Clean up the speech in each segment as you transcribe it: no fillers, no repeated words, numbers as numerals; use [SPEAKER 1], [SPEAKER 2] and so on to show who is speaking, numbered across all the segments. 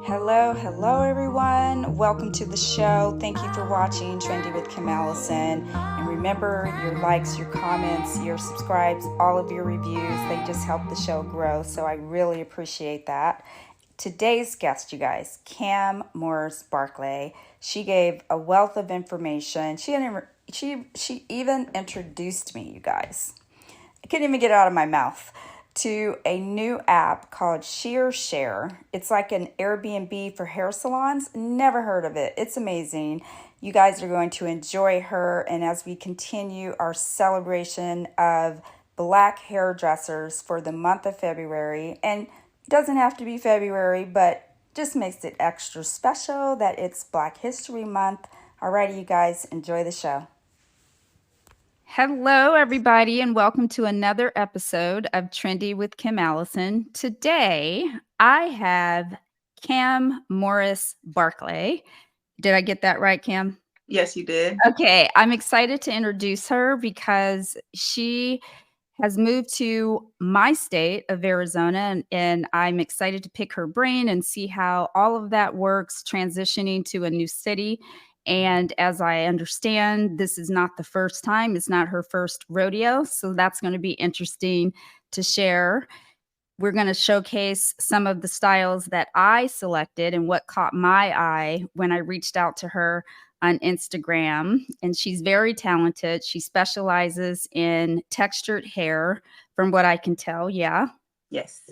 [SPEAKER 1] Hello everyone. Welcome to the show. Thank you for watching Trendy with Allison. And remember, your likes, your comments, your subscribes, all of your reviews, they just help the show grow. So I really appreciate that. Today's guest, you guys, Cam Morris Barclay. She gave a wealth of information. She even introduced me, you guys. I couldn't even get it out of my mouth, to a new app called ShearShare. It's like an Airbnb for hair salons. Never heard of it. It's amazing. You guys are going to enjoy her. And as we continue our celebration of Black hairdressers for the month of February, and it doesn't have to be February, but just makes it extra special that it's Black History Month. Alrighty, you guys, enjoy the show. Hello, everybody, and welcome to another episode of Trendy with Allison. Today, I have Cam Morris Barclay. Did I get that right, Cam?
[SPEAKER 2] Yes, you did.
[SPEAKER 1] Okay, I'm excited to introduce her because she has moved to my state of Arizona, and I'm excited to pick her brain and see how all of that works transitioning to a new city. And as I understand, this is not the first time. It's not her first rodeo. So that's going to be interesting to share. We're going to showcase some of the styles that I selected and what caught my eye when I reached out to her on Instagram. And she's very talented. She specializes in textured hair, from what I can tell. Yeah.
[SPEAKER 2] Yes.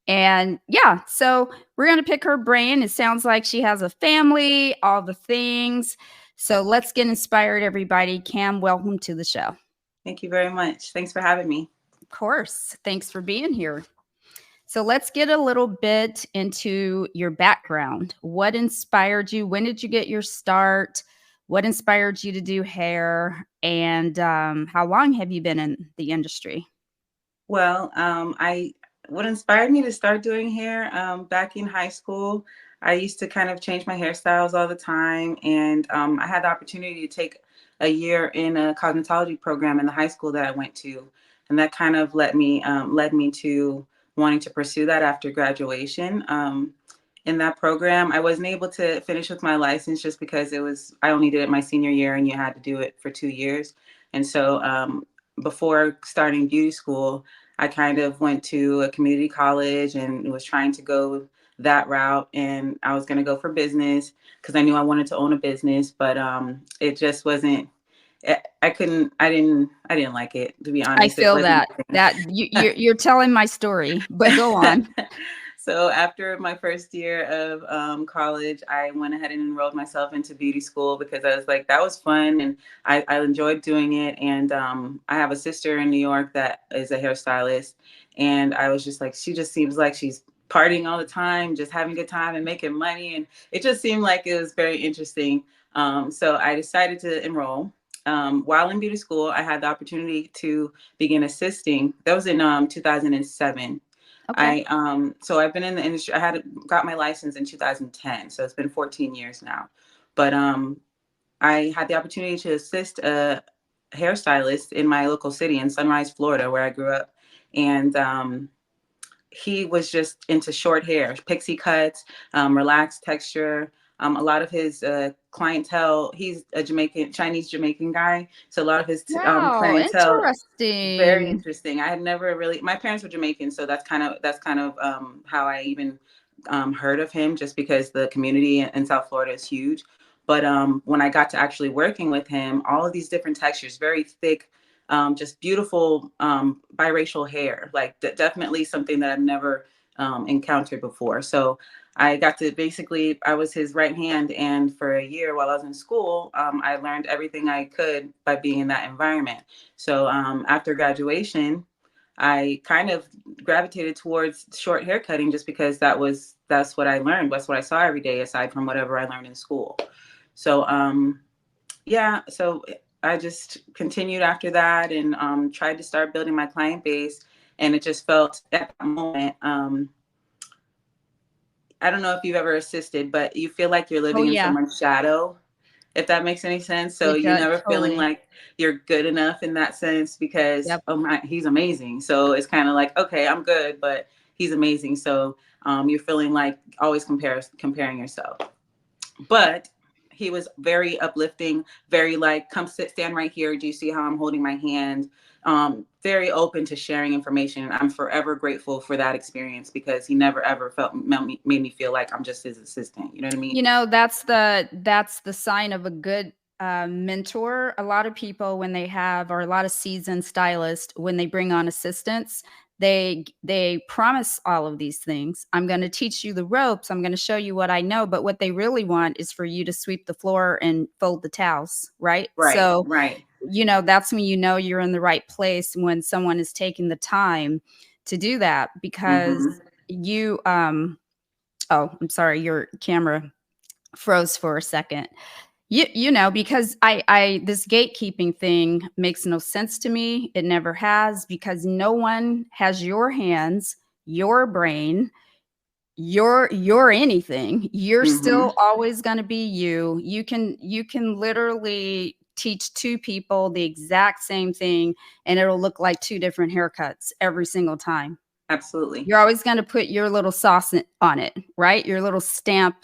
[SPEAKER 1] And yeah, so we're going to pick her brain. It sounds like she has a family, all the things. So let's get inspired, everybody. Cam, welcome to the show.
[SPEAKER 2] Thank you very much. Thanks for having me.
[SPEAKER 1] Of course. Thanks for being here. So let's get a little bit into your background. What inspired you? When did you get your start? What inspired you to do hair? And how long have you been in the industry?
[SPEAKER 2] Well, what inspired me to start doing hair back in high school, I used to kind of change my hairstyles all the time. And I had the opportunity to take a year in a cosmetology program in the high school that I went to. And that kind of led me to wanting to pursue that after graduation. In that program, I wasn't able to finish with my license just because I only did it my senior year and you had to do it for 2 years. And so before starting beauty school, I kind of went to a community college and was trying to go that route. And I was going to go for business because I knew I wanted to own a business, but it just wasn't. I didn't like it, to be honest.
[SPEAKER 1] I feel that you're telling my story, but go on.
[SPEAKER 2] So after my first year of college, I went ahead and enrolled myself into beauty school because I was like, that was fun. And I enjoyed doing it. And I have a sister in New York that is a hairstylist. And I was just like, she just seems like she's partying all the time, just having a good time and making money. And it just seemed like it was very interesting. So I decided to enroll. While in beauty school, I had the opportunity to begin assisting. That was in 2007.
[SPEAKER 1] Okay.
[SPEAKER 2] So I've been in the industry. got my license in 2010, so it's been 14 years now. But I had the opportunity to assist a hairstylist in my local city in Sunrise, Florida, where I grew up, and he was just into short hair, pixie cuts, relaxed texture. A lot of his clientele, he's a Chinese Jamaican guy. So a lot of his
[SPEAKER 1] Wow,
[SPEAKER 2] clientele,
[SPEAKER 1] interesting.
[SPEAKER 2] very interesting. I had never really, my parents were Jamaican, so that's kind of how I even heard of him, just because the community in South Florida is huge. But when I got to actually working with him, all of these different textures, very thick, just beautiful biracial hair, like definitely something that I've never encountered before. So I got to I was his right hand. And for a year while I was in school, I learned everything I could by being in that environment. So after graduation, I kind of gravitated towards short hair cutting just because that's what I learned. That's what I saw every day, aside from whatever I learned in school. So so I just continued after that and tried to start building my client base. And it just felt at that moment, I don't know if you've ever assisted, but you feel like you're living in someone's shadow, if that makes any sense. So you never feeling like you're good enough in that sense because, oh my, he's amazing. So it's kind of like, okay, I'm good, but he's amazing. So you're feeling like always comparing yourself. But he was very uplifting, very like, come stand right here. Do you see how I'm holding my hand? Very open to sharing information. I'm forever grateful for that experience, because he never ever made me feel like I'm just his assistant. You know what I mean?
[SPEAKER 1] You know, that's the sign of a good mentor. A lot of people, when they have, or a lot of seasoned stylists, when they bring on assistants, they promise all of these things. I'm going to teach you the ropes. I'm going to show you what I know. But what they really want is for you to sweep the floor and fold the towels, right?
[SPEAKER 2] Right,
[SPEAKER 1] So,
[SPEAKER 2] right.
[SPEAKER 1] you know, that's when you know you're in the right place, when someone is taking the time to do that, because you oh, I'm sorry, your camera froze for a second. You know, because I this gatekeeping thing makes no sense to me. It never has, because no one has your hands, your brain, your anything. You're still always going to be you. You can literally teach two people the exact same thing, and it'll look like two different haircuts every single time.
[SPEAKER 2] Absolutely.
[SPEAKER 1] You're always going to put your little sauce on it, right? Your little stamp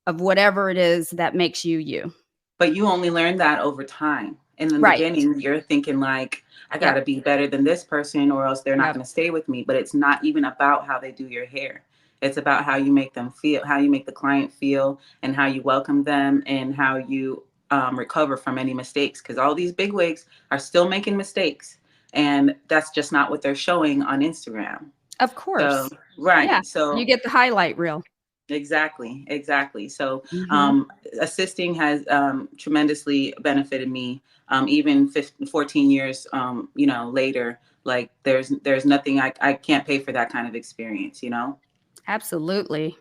[SPEAKER 1] of whatever it is that makes you you.
[SPEAKER 2] But you only learn that over time. In the
[SPEAKER 1] Right.
[SPEAKER 2] beginning, you're thinking like, I got to
[SPEAKER 1] Yep.
[SPEAKER 2] be better than this person, or else they're not
[SPEAKER 1] Yep.
[SPEAKER 2] going to stay with me. But it's not even about how they do your hair. It's about how you make them feel, how you make the client feel, and how you welcome them, and how you recover from any mistakes. Because all these big wigs are still making mistakes. And that's just not what they're showing on Instagram.
[SPEAKER 1] Of course.
[SPEAKER 2] So, right.
[SPEAKER 1] Yeah.
[SPEAKER 2] So
[SPEAKER 1] You get the highlight reel.
[SPEAKER 2] exactly. So
[SPEAKER 1] Mhm.
[SPEAKER 2] assisting has tremendously benefited me. Even 14 years, later, like there's nothing I can't pay for that kind of experience, you know?
[SPEAKER 1] Absolutely.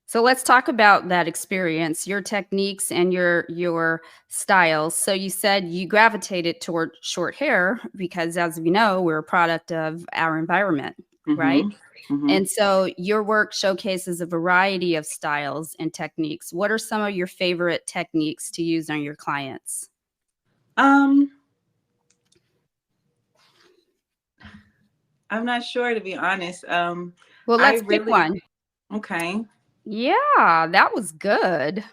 [SPEAKER 1] So let's talk about that experience, your techniques and your styles. So you said you gravitated toward short hair because, as we know, we're a product of our environment, right?
[SPEAKER 2] Mm-hmm. Mm-hmm.
[SPEAKER 1] And so your work showcases a variety of styles and techniques. What are some of your favorite techniques to use on your clients?
[SPEAKER 2] I'm not sure, to be honest.
[SPEAKER 1] Well,
[SPEAKER 2] I
[SPEAKER 1] let's pick
[SPEAKER 2] really,
[SPEAKER 1] one.
[SPEAKER 2] okay.
[SPEAKER 1] Yeah, that was good.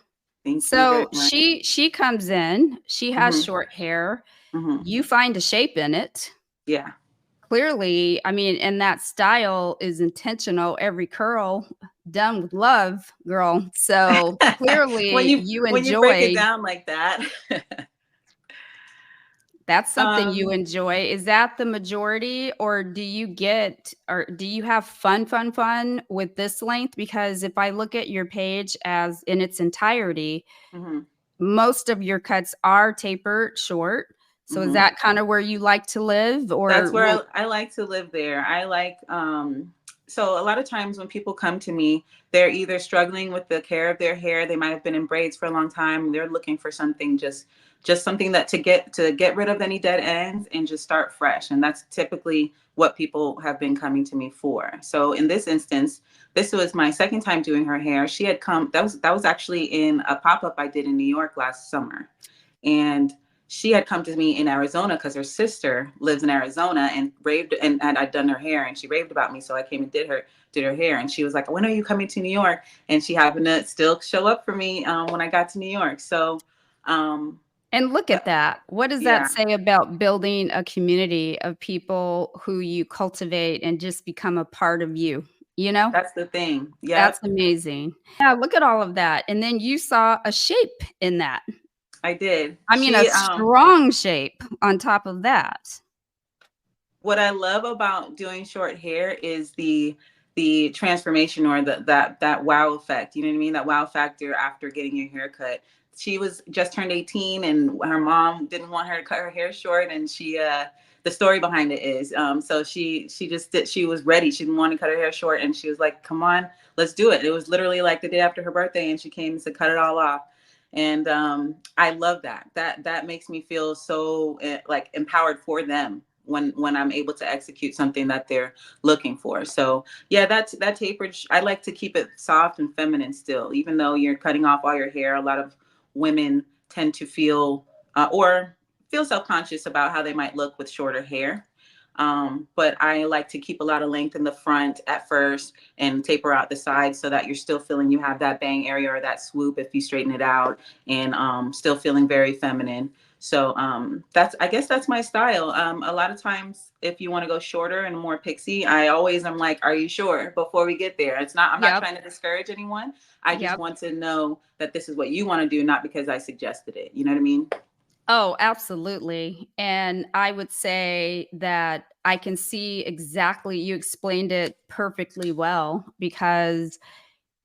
[SPEAKER 2] Thank you very
[SPEAKER 1] So
[SPEAKER 2] much.
[SPEAKER 1] she comes in, she has
[SPEAKER 2] Mm-hmm.
[SPEAKER 1] short hair.
[SPEAKER 2] Mm-hmm.
[SPEAKER 1] You find a shape in it.
[SPEAKER 2] Yeah.
[SPEAKER 1] Clearly, I mean, and that style is intentional. Every curl done with love, girl. So
[SPEAKER 2] when
[SPEAKER 1] clearly
[SPEAKER 2] you
[SPEAKER 1] you
[SPEAKER 2] when you break it
[SPEAKER 1] enjoy,
[SPEAKER 2] down like that.
[SPEAKER 1] that's something you
[SPEAKER 2] um
[SPEAKER 1] enjoy. Is that the majority, or do you have fun with this length? Because if I look at your page as in its entirety,
[SPEAKER 2] mhm,
[SPEAKER 1] most of your cuts are tapered short. So is
[SPEAKER 2] mhm.
[SPEAKER 1] that kind of where you like to live,
[SPEAKER 2] That's
[SPEAKER 1] or
[SPEAKER 2] where I like to live there. I like so a lot of times when people come to me, they're either struggling with the care of their hair, they might have been in braids for a long time, they're looking for something, just something that to get rid of any dead ends and just start fresh. And that's typically what people have been coming to me for. So in this instance, this was my second time doing her hair. She had come, that was actually in a pop-up I did in New York last summer. And she had come to me in Arizona because her sister lives in Arizona and raved, and I'd done her hair, and she raved about me. So I came and did her hair, and she was like, "When are you coming to New York?" And she happened to still show up for me when I got to New York. So, um,
[SPEAKER 1] and look at that. What does that
[SPEAKER 2] yeah,
[SPEAKER 1] say about building a community of people who you cultivate and just become a part of you? You know,
[SPEAKER 2] that's the thing.
[SPEAKER 1] that's
[SPEAKER 2] Yep,
[SPEAKER 1] amazing. Yeah, look at all of that. And then you saw a shape in that.
[SPEAKER 2] I did.
[SPEAKER 1] I mean, a strong shape on top of that.
[SPEAKER 2] What I love about doing short hair is the transformation, or that wow effect. You know what I mean? That wow factor after getting your hair cut. She was just turned 18, and her mom didn't want her to cut her hair short, and the story behind it is so she was ready. She didn't want to cut her hair short, and she was like, "Come on, let's do it." It was literally like the day after her birthday, and she came to cut it all off. And I love that makes me feel so like empowered for them when I'm able to execute something that they're looking for. So yeah, that tapered. I like to keep it soft and feminine still, even though you're cutting off all your hair. A lot of women tend to feel or feel self-conscious about how they might look with shorter hair. But I like to keep a lot of length in the front at first and taper out the sides so that you're still feeling you have that bang area or that swoop if you straighten it out, and still feeling very feminine. So that's, I guess that's my style. A lot of times if you want to go shorter and more pixie, I'm like, are you sure before we get there? I'm not
[SPEAKER 1] Yep.
[SPEAKER 2] trying to discourage anyone. I just
[SPEAKER 1] Yep.
[SPEAKER 2] want to know that this is what you want to do, not because I suggested it. You know what I mean?
[SPEAKER 1] Oh, absolutely. And I would say that I can see exactly, you explained it perfectly well, because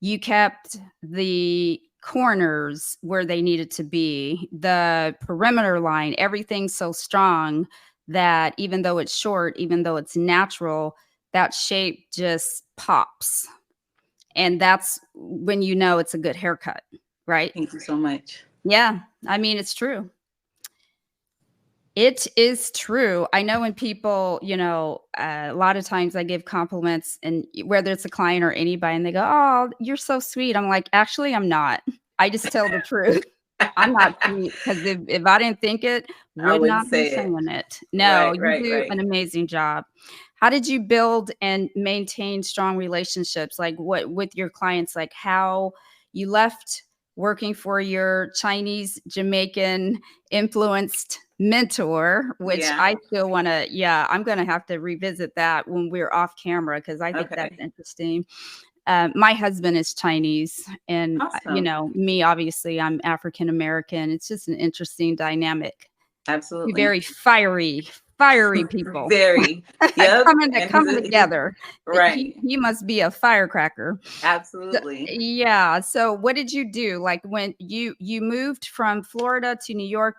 [SPEAKER 1] you kept the corners where they needed to be, the perimeter line, everything so strong that even though it's short, even though it's natural, that shape just pops. And that's when you know it's a good haircut, right?
[SPEAKER 2] Thank you so much.
[SPEAKER 1] Yeah. I mean, it's true. It is true. I know when people, a lot of times I give compliments, and whether it's a client or anybody, and they go, "Oh, you're so sweet." I'm like, actually, I'm not. I just tell the truth. I'm not sweet, because if I didn't think it,
[SPEAKER 2] I
[SPEAKER 1] would
[SPEAKER 2] wouldn't
[SPEAKER 1] not be
[SPEAKER 2] say it.
[SPEAKER 1] saying it. No,
[SPEAKER 2] Right,
[SPEAKER 1] you
[SPEAKER 2] right,
[SPEAKER 1] do
[SPEAKER 2] right.
[SPEAKER 1] an amazing job. How did you build and maintain strong relationships? Like, what with your clients? Like, how you left working for your Chinese Jamaican influenced mentor, which
[SPEAKER 2] Yeah.
[SPEAKER 1] I still want to, yeah, I'm going to have to revisit that when we're off camera, because I think that's
[SPEAKER 2] Okay.
[SPEAKER 1] interesting. My husband is Chinese, and
[SPEAKER 2] Awesome.
[SPEAKER 1] me, obviously, I'm African American. It's just an interesting dynamic. Two
[SPEAKER 2] Absolutely.
[SPEAKER 1] very fiery people
[SPEAKER 2] Very. Yep. And
[SPEAKER 1] coming
[SPEAKER 2] he's
[SPEAKER 1] together.
[SPEAKER 2] right.
[SPEAKER 1] He must be a firecracker.
[SPEAKER 2] Absolutely.
[SPEAKER 1] Yeah. So what did you do? Like, when you moved from Florida to New York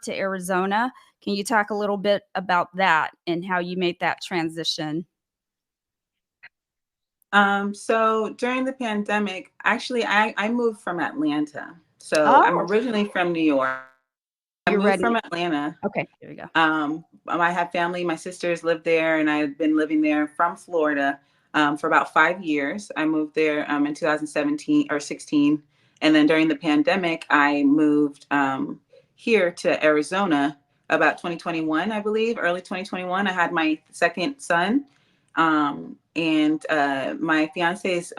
[SPEAKER 1] to Arizona, can you talk a little bit about that and how you made that transition?
[SPEAKER 2] So during the pandemic, actually, I moved from Atlanta. So I'm
[SPEAKER 1] Oh,
[SPEAKER 2] originally from New York. I
[SPEAKER 1] you're
[SPEAKER 2] moved
[SPEAKER 1] ready.
[SPEAKER 2] from Atlanta.
[SPEAKER 1] Okay, there we go.
[SPEAKER 2] I have family, my sisters live there, and I had been living there from Florida for about 5 years. I moved there in 2017 or 16. And then during the pandemic, I moved here to Arizona about 2021, I believe, early 2021. I had my second son. And my fiance's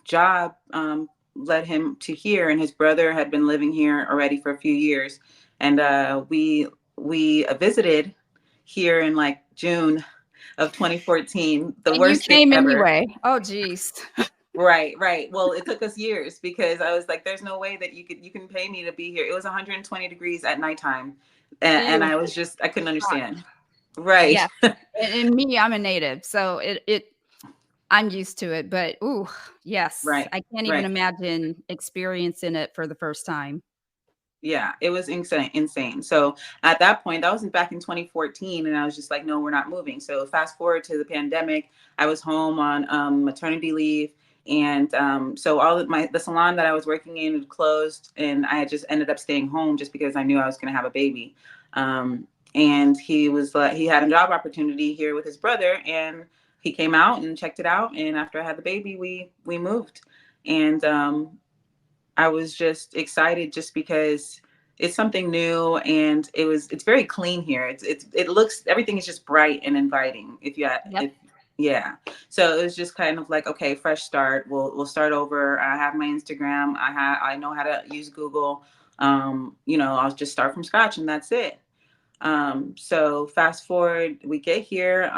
[SPEAKER 2] job led him to here, and his brother had been living here already for a few years. And we visited here in like June of 2014. The
[SPEAKER 1] And you
[SPEAKER 2] worst thing
[SPEAKER 1] came
[SPEAKER 2] ever.
[SPEAKER 1] anyway. Oh, geez.
[SPEAKER 2] Right, right. Well, it took us years because I was like, "There's no way that you can pay me to be here." It was 120 degrees at nighttime, and
[SPEAKER 1] Ew.
[SPEAKER 2] I couldn't understand. Right,
[SPEAKER 1] Yeah. And me, I'm a native, so I'm used to it. But ooh, yes,
[SPEAKER 2] right,
[SPEAKER 1] I can't even
[SPEAKER 2] right.
[SPEAKER 1] imagine experiencing it for the first time.
[SPEAKER 2] Yeah, it was insane, insane. So at that point, that was back in 2014, and I was just like, no, we're not moving. So fast forward to the pandemic, I was home on maternity leave, and so all of the salon that I was working in had closed, and I had just ended up staying home just because I knew I was going to have a baby. And he had a job opportunity here with his brother, and he came out and checked it out. And after I had the baby, we moved, and I was just excited just because it's something new, and it's very clean here. It looks, everything is just bright and inviting.
[SPEAKER 1] Yep.
[SPEAKER 2] If yeah. So it was just kind of like, okay, fresh start. We'll start over. I have my Instagram. I know how to use Google. I'll just start from scratch, and that's it. So fast forward, we get here.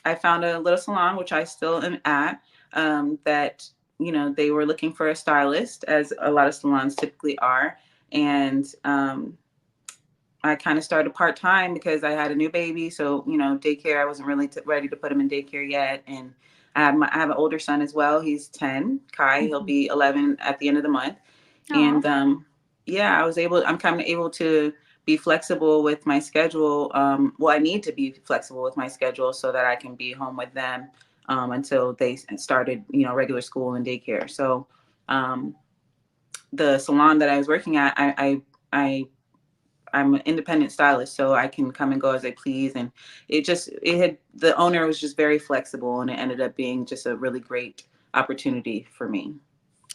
[SPEAKER 2] I found a little salon, which I still am at, that, they were looking for a stylist, as a lot of salons typically are. And I kind of started part time because I had a new baby. So, daycare, I wasn't really ready to put him in daycare yet. And I have an older son as well. He's 10, Kai. He'll
[SPEAKER 1] Mhm.
[SPEAKER 2] be 11 at the end of the month.
[SPEAKER 1] Aw.
[SPEAKER 2] And yeah, I'm kind of able to be flexible with my schedule. Well, I need to be flexible with my schedule so that I can be home with them until they started, regular school and daycare. So um, the salon that I was working at, I'm an independent stylist, so I can come and go as I please. And the owner was just very flexible, and it ended up being just a really great opportunity for me.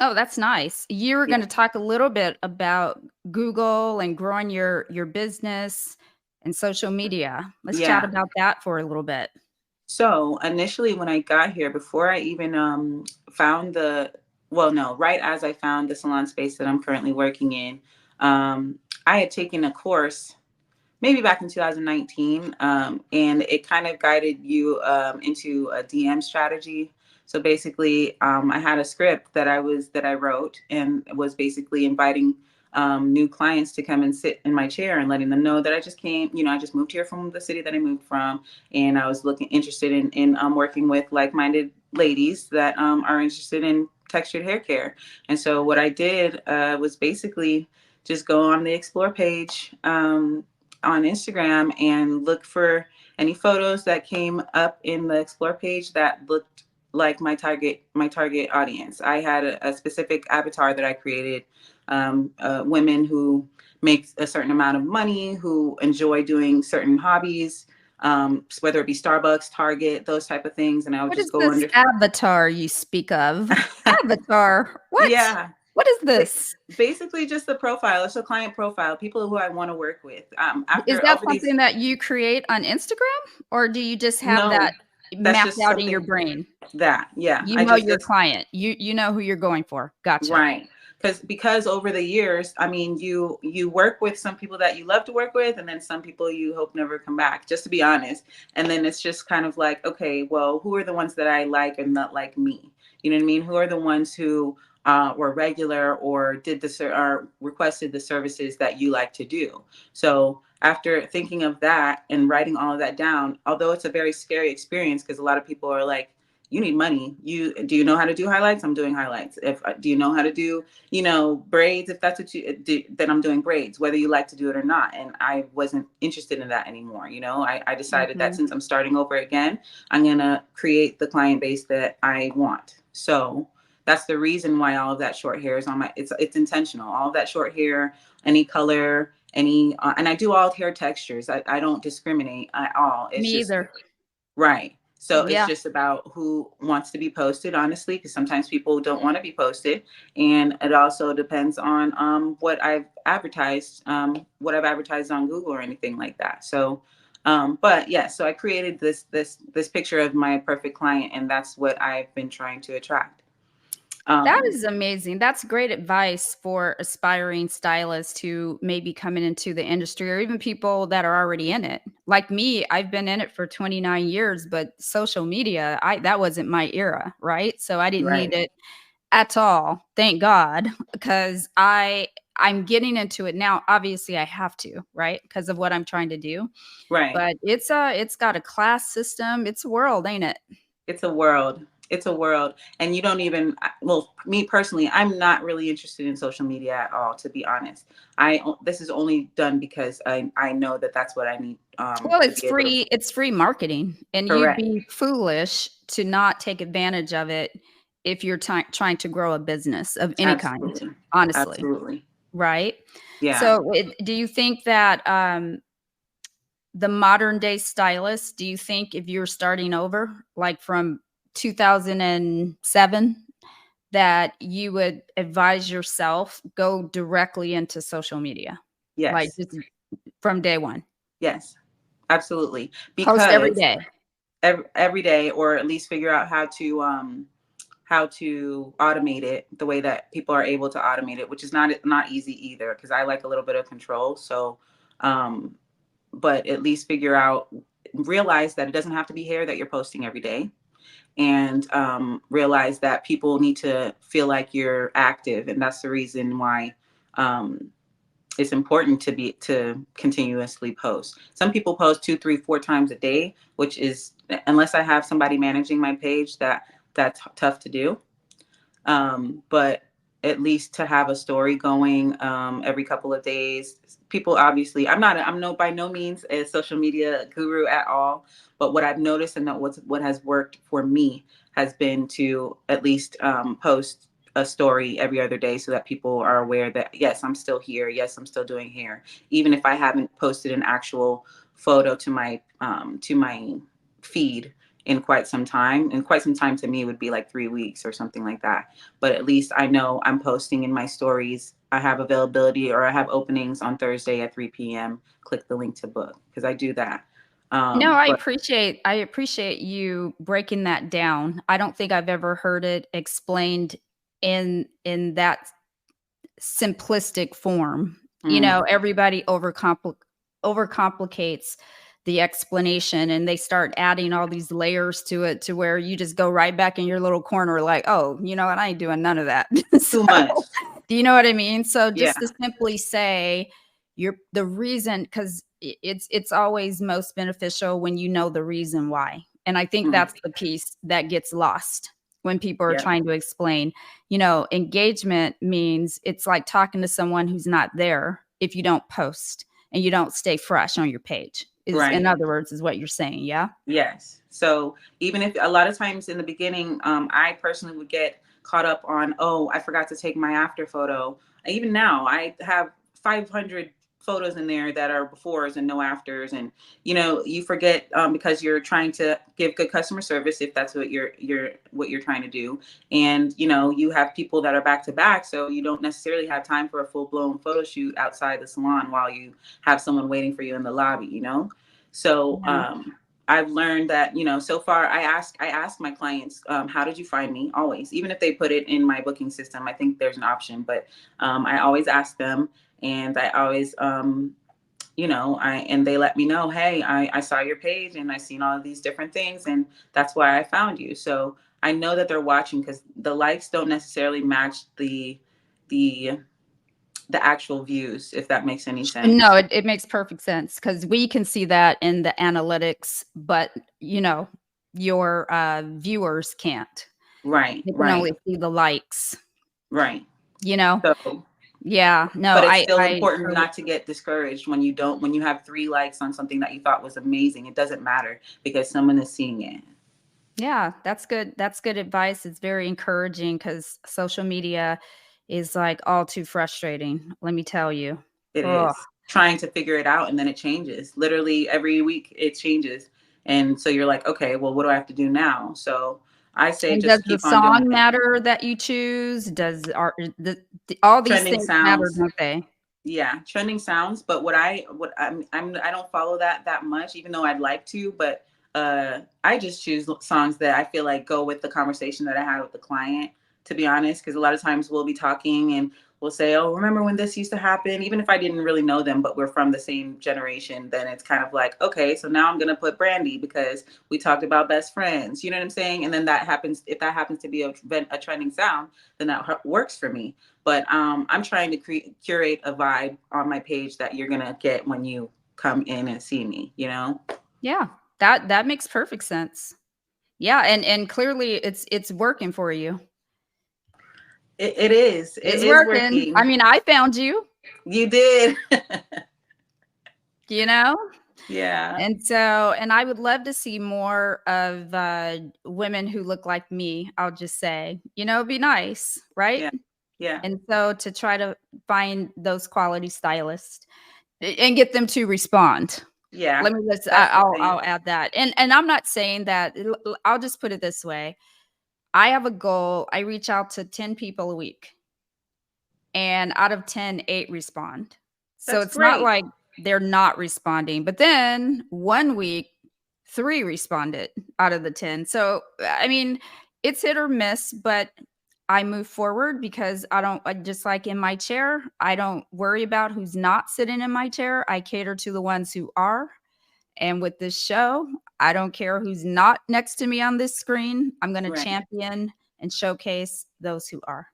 [SPEAKER 1] Oh, that's nice. You were
[SPEAKER 2] Yeah.
[SPEAKER 1] going to talk a little bit about Google and growing your business. and social media. Let's chat
[SPEAKER 2] Yeah.
[SPEAKER 1] about that for a little bit.
[SPEAKER 2] So initially, when I got here, before I even found well, no, right as I found the salon space that I'm currently working in, I had taken a course maybe back in 2019, and it kind of guided you into a DM strategy. So basically, I had a script that I wrote, and was basically inviting new clients to come and sit in my chair and letting them know that I just came. I just moved here from the city that I moved from, and I was interested in working with like-minded ladies that are interested in textured hair care. And so what I did was basically just go on the explore page on Instagram and look for any photos that came up in the explore page that looked like my target audience. I had a specific avatar that I created, women who make a certain amount of money, who enjoy doing certain hobbies, whether it be Starbucks, Target, those type of things. And I would
[SPEAKER 1] What
[SPEAKER 2] just
[SPEAKER 1] is
[SPEAKER 2] go
[SPEAKER 1] this
[SPEAKER 2] under.
[SPEAKER 1] avatar you speak of? Avatar? What?
[SPEAKER 2] Yeah.
[SPEAKER 1] What is this?
[SPEAKER 2] Basically just the profile. It's a client profile, people who I want to work with.
[SPEAKER 1] Is
[SPEAKER 2] After
[SPEAKER 1] that
[SPEAKER 2] over these,
[SPEAKER 1] something that you create on Instagram, or do you just have
[SPEAKER 2] no,
[SPEAKER 1] that
[SPEAKER 2] that's
[SPEAKER 1] mapped
[SPEAKER 2] just
[SPEAKER 1] out in your
[SPEAKER 2] something
[SPEAKER 1] brain?
[SPEAKER 2] that, yeah,
[SPEAKER 1] You
[SPEAKER 2] I
[SPEAKER 1] know
[SPEAKER 2] just,
[SPEAKER 1] your
[SPEAKER 2] that's
[SPEAKER 1] client. You know who you're going for. Gotcha.
[SPEAKER 2] right. Because over the years, I mean, you work with some people that you love to work with, and then some people you hope never come back, just to be honest. And then it's just kind of like, okay, well, who are the ones that I like and not like me? You know what I mean? Who are the ones who were regular or or requested the services that you like to do? So after thinking of that and writing all of that down, although it's a very scary experience, because a lot of people are like, you need money. Do you know how to do highlights? I'm doing highlights. If do you know how to do, braids? If that's what you do, then I'm doing braids, whether you like to do it or not. And I wasn't interested in that anymore. I decided that
[SPEAKER 1] Mhm.
[SPEAKER 2] since I'm starting over again, I'm gonna create the client base that I want. So that's the reason why all of that short hair is on my. It's intentional. All of that short hair, any color, and I do all hair textures. I don't discriminate at all. It's
[SPEAKER 1] Me
[SPEAKER 2] just
[SPEAKER 1] either.
[SPEAKER 2] right. So it's
[SPEAKER 1] Yeah.
[SPEAKER 2] just about who wants to be posted, honestly, because sometimes people don't want to be posted. And it also depends on what I've advertised on Google or anything like that. So but yeah, so I created this picture of my perfect client, and that's what I've been trying to attract.
[SPEAKER 1] That
[SPEAKER 2] Um
[SPEAKER 1] is amazing. That's great advice for aspiring stylists who may be coming into the industry, or even people that are already in it. Like me, I've been in it for 29 years, but social media, that wasn't my era, right? So I didn't need
[SPEAKER 2] right,
[SPEAKER 1] it at all. Thank God, because I'm getting into it now. Obviously, I have to, right? Because of what I'm trying to do.
[SPEAKER 2] right.
[SPEAKER 1] But it's got a class system. It's a world, ain't it?
[SPEAKER 2] It's a world. It's a world. And you don't even, well, me personally, I'm not really interested in social media at all, to be honest. This is only done because I know that that's what I need
[SPEAKER 1] Well,
[SPEAKER 2] to be able to.
[SPEAKER 1] it's free marketing, and you'd
[SPEAKER 2] Correct.
[SPEAKER 1] be foolish to not take advantage of it if you're trying to grow a business of any kind,
[SPEAKER 2] Absolutely.
[SPEAKER 1] honestly,
[SPEAKER 2] Absolutely.
[SPEAKER 1] right?
[SPEAKER 2] Yeah.
[SPEAKER 1] So, do you think that the modern day stylist, do you think if you're starting over, like from 2007, that you would advise yourself go directly into social media, like
[SPEAKER 2] Yes.
[SPEAKER 1] just from day one,
[SPEAKER 2] Yes. Absolutely.
[SPEAKER 1] post every
[SPEAKER 2] Because
[SPEAKER 1] day?
[SPEAKER 2] every day, or at least figure out how to automate it the way that people are able to automate it, which is not easy either, because I like a little bit of control. So um but at least realize that it doesn't have to be hair that you're posting every day, and realize that people need to feel like you're active, and that's the reason why um, it's important to continuously post. Some people post 2, 3, 4 times a day, which is, unless I have somebody managing my page, that's tough to do. But at least to have a story going every couple of days. People, obviously, I'm no by no means a social media guru at all, but what I've noticed, and that what has worked for me, has been to at least post a story every other day, so that people are aware that, yes, I'm still here, yes, I'm still doing hair, even if I haven't posted an actual photo to my feed in quite some time. And quite some time to me would be like 3 weeks or something like that. But at least I know I'm posting in my stories I have availability or I have openings on Thursday at 3 p.m. Click the link to book, because I do that.
[SPEAKER 1] No,
[SPEAKER 2] But
[SPEAKER 1] I appreciate you breaking that down. I don't think I've ever heard it explained in that simplistic form. You know, everybody overcomplicates the explanation, and they start adding all these layers to it to where you just go right back in your little corner like, oh, you know what, I ain't doing none of that. So,
[SPEAKER 2] too much.
[SPEAKER 1] do you know what I mean? So
[SPEAKER 2] Yeah.
[SPEAKER 1] just to simply say the reason, because it's always most beneficial when you know the reason why. And I think
[SPEAKER 2] Mm.
[SPEAKER 1] that's the piece that gets lost when people are
[SPEAKER 2] Yeah.
[SPEAKER 1] trying to explain. You know, engagement means it's like talking to someone who's not there if you don't post and you don't stay fresh on your page. Is, in
[SPEAKER 2] Right.
[SPEAKER 1] other words, is what you're saying. Yeah.
[SPEAKER 2] Yes. So even if a lot of times in the beginning, I personally would get caught up on, oh, I forgot to take my after photo. Even now, I have 500 photos in there that are befores and no afters, and you forget, because you're trying to give good customer service, if that's what you're trying to do, and you have people that are back to back, so you don't necessarily have time for a full blown photo shoot outside the salon while you have someone waiting for you in the lobby. So
[SPEAKER 1] Yeah.
[SPEAKER 2] I've learned that, so far I ask my clients, how did you find me? Always, even if they put it in my booking system, I think there's an option, but I always ask them, and I always, and they let me know, hey, I saw your page and I seen all of these different things, and that's why I found you. So I know that they're watching, because the likes don't necessarily match the the actual views, if that makes any
[SPEAKER 1] No,
[SPEAKER 2] sense.
[SPEAKER 1] it makes perfect sense because we can see that in the analytics, but your viewers can't.
[SPEAKER 2] Right,
[SPEAKER 1] They can
[SPEAKER 2] right,
[SPEAKER 1] only see the likes,
[SPEAKER 2] right.
[SPEAKER 1] you know?
[SPEAKER 2] So
[SPEAKER 1] Yeah. No,
[SPEAKER 2] but it's still
[SPEAKER 1] I
[SPEAKER 2] important not to get discouraged when you have 3 likes on something that you thought was amazing. It doesn't matter, because someone is seeing it.
[SPEAKER 1] yeah, that's good. That's good advice. It's very encouraging because social media is like all too frustrating. Let me tell you.
[SPEAKER 2] It
[SPEAKER 1] Oh,
[SPEAKER 2] is trying to figure it out, and then it changes. Literally every week it changes. And so you're like, okay, well, what do I have to do now? So I say
[SPEAKER 1] and does
[SPEAKER 2] just
[SPEAKER 1] the
[SPEAKER 2] keep on doing
[SPEAKER 1] song
[SPEAKER 2] it.
[SPEAKER 1] matter that you choose? Does all these
[SPEAKER 2] Trending
[SPEAKER 1] things matter,
[SPEAKER 2] sounds.
[SPEAKER 1] don't they?
[SPEAKER 2] Yeah, trending sounds. But I don't follow that much, even though I'd like to. But I just choose songs that I feel like go with the conversation that I had with the client. To be honest, because a lot of times we'll be talking and we'll say, "Oh, remember when this used to happen?" Even if I didn't really know them, but we're from the same generation, then it's kind of like, okay, so now I'm gonna put Brandy because we talked about best friends. You know what I'm saying? And then that happens. If that happens to be a trending sound, then that works for me. But I'm trying to curate a vibe on my page that you're gonna get when you come in and see me.
[SPEAKER 1] Yeah, that makes perfect sense. Yeah, and clearly it's working for you.
[SPEAKER 2] It is. It
[SPEAKER 1] It's
[SPEAKER 2] is
[SPEAKER 1] working. I
[SPEAKER 2] working.
[SPEAKER 1] mean, I found you,
[SPEAKER 2] You did.
[SPEAKER 1] you know?
[SPEAKER 2] Yeah.
[SPEAKER 1] And so, and I would love to see more of women who look like me. I'll just say, it'd be nice, right?
[SPEAKER 2] Yeah. Yeah.
[SPEAKER 1] And so to try to find those quality stylists and get them to respond.
[SPEAKER 2] Yeah.
[SPEAKER 1] Let me just,
[SPEAKER 2] That's the
[SPEAKER 1] I'll
[SPEAKER 2] thing.
[SPEAKER 1] add that. And I'm not saying that, I'll just put it this way. I have a goal. I reach out to 10 people a week, and out of 10, 8 respond. So
[SPEAKER 2] That's
[SPEAKER 1] it's not
[SPEAKER 2] great.
[SPEAKER 1] like they're not responding. But then one week, 3 responded out of the 10. So, I mean, it's hit or miss, but I move forward because just like in my chair, I don't worry about who's not sitting in my chair. I cater to the ones who are. And with this show, I don't care who's not next to me on this screen. I'm going to
[SPEAKER 2] Right.
[SPEAKER 1] champion and showcase those who are.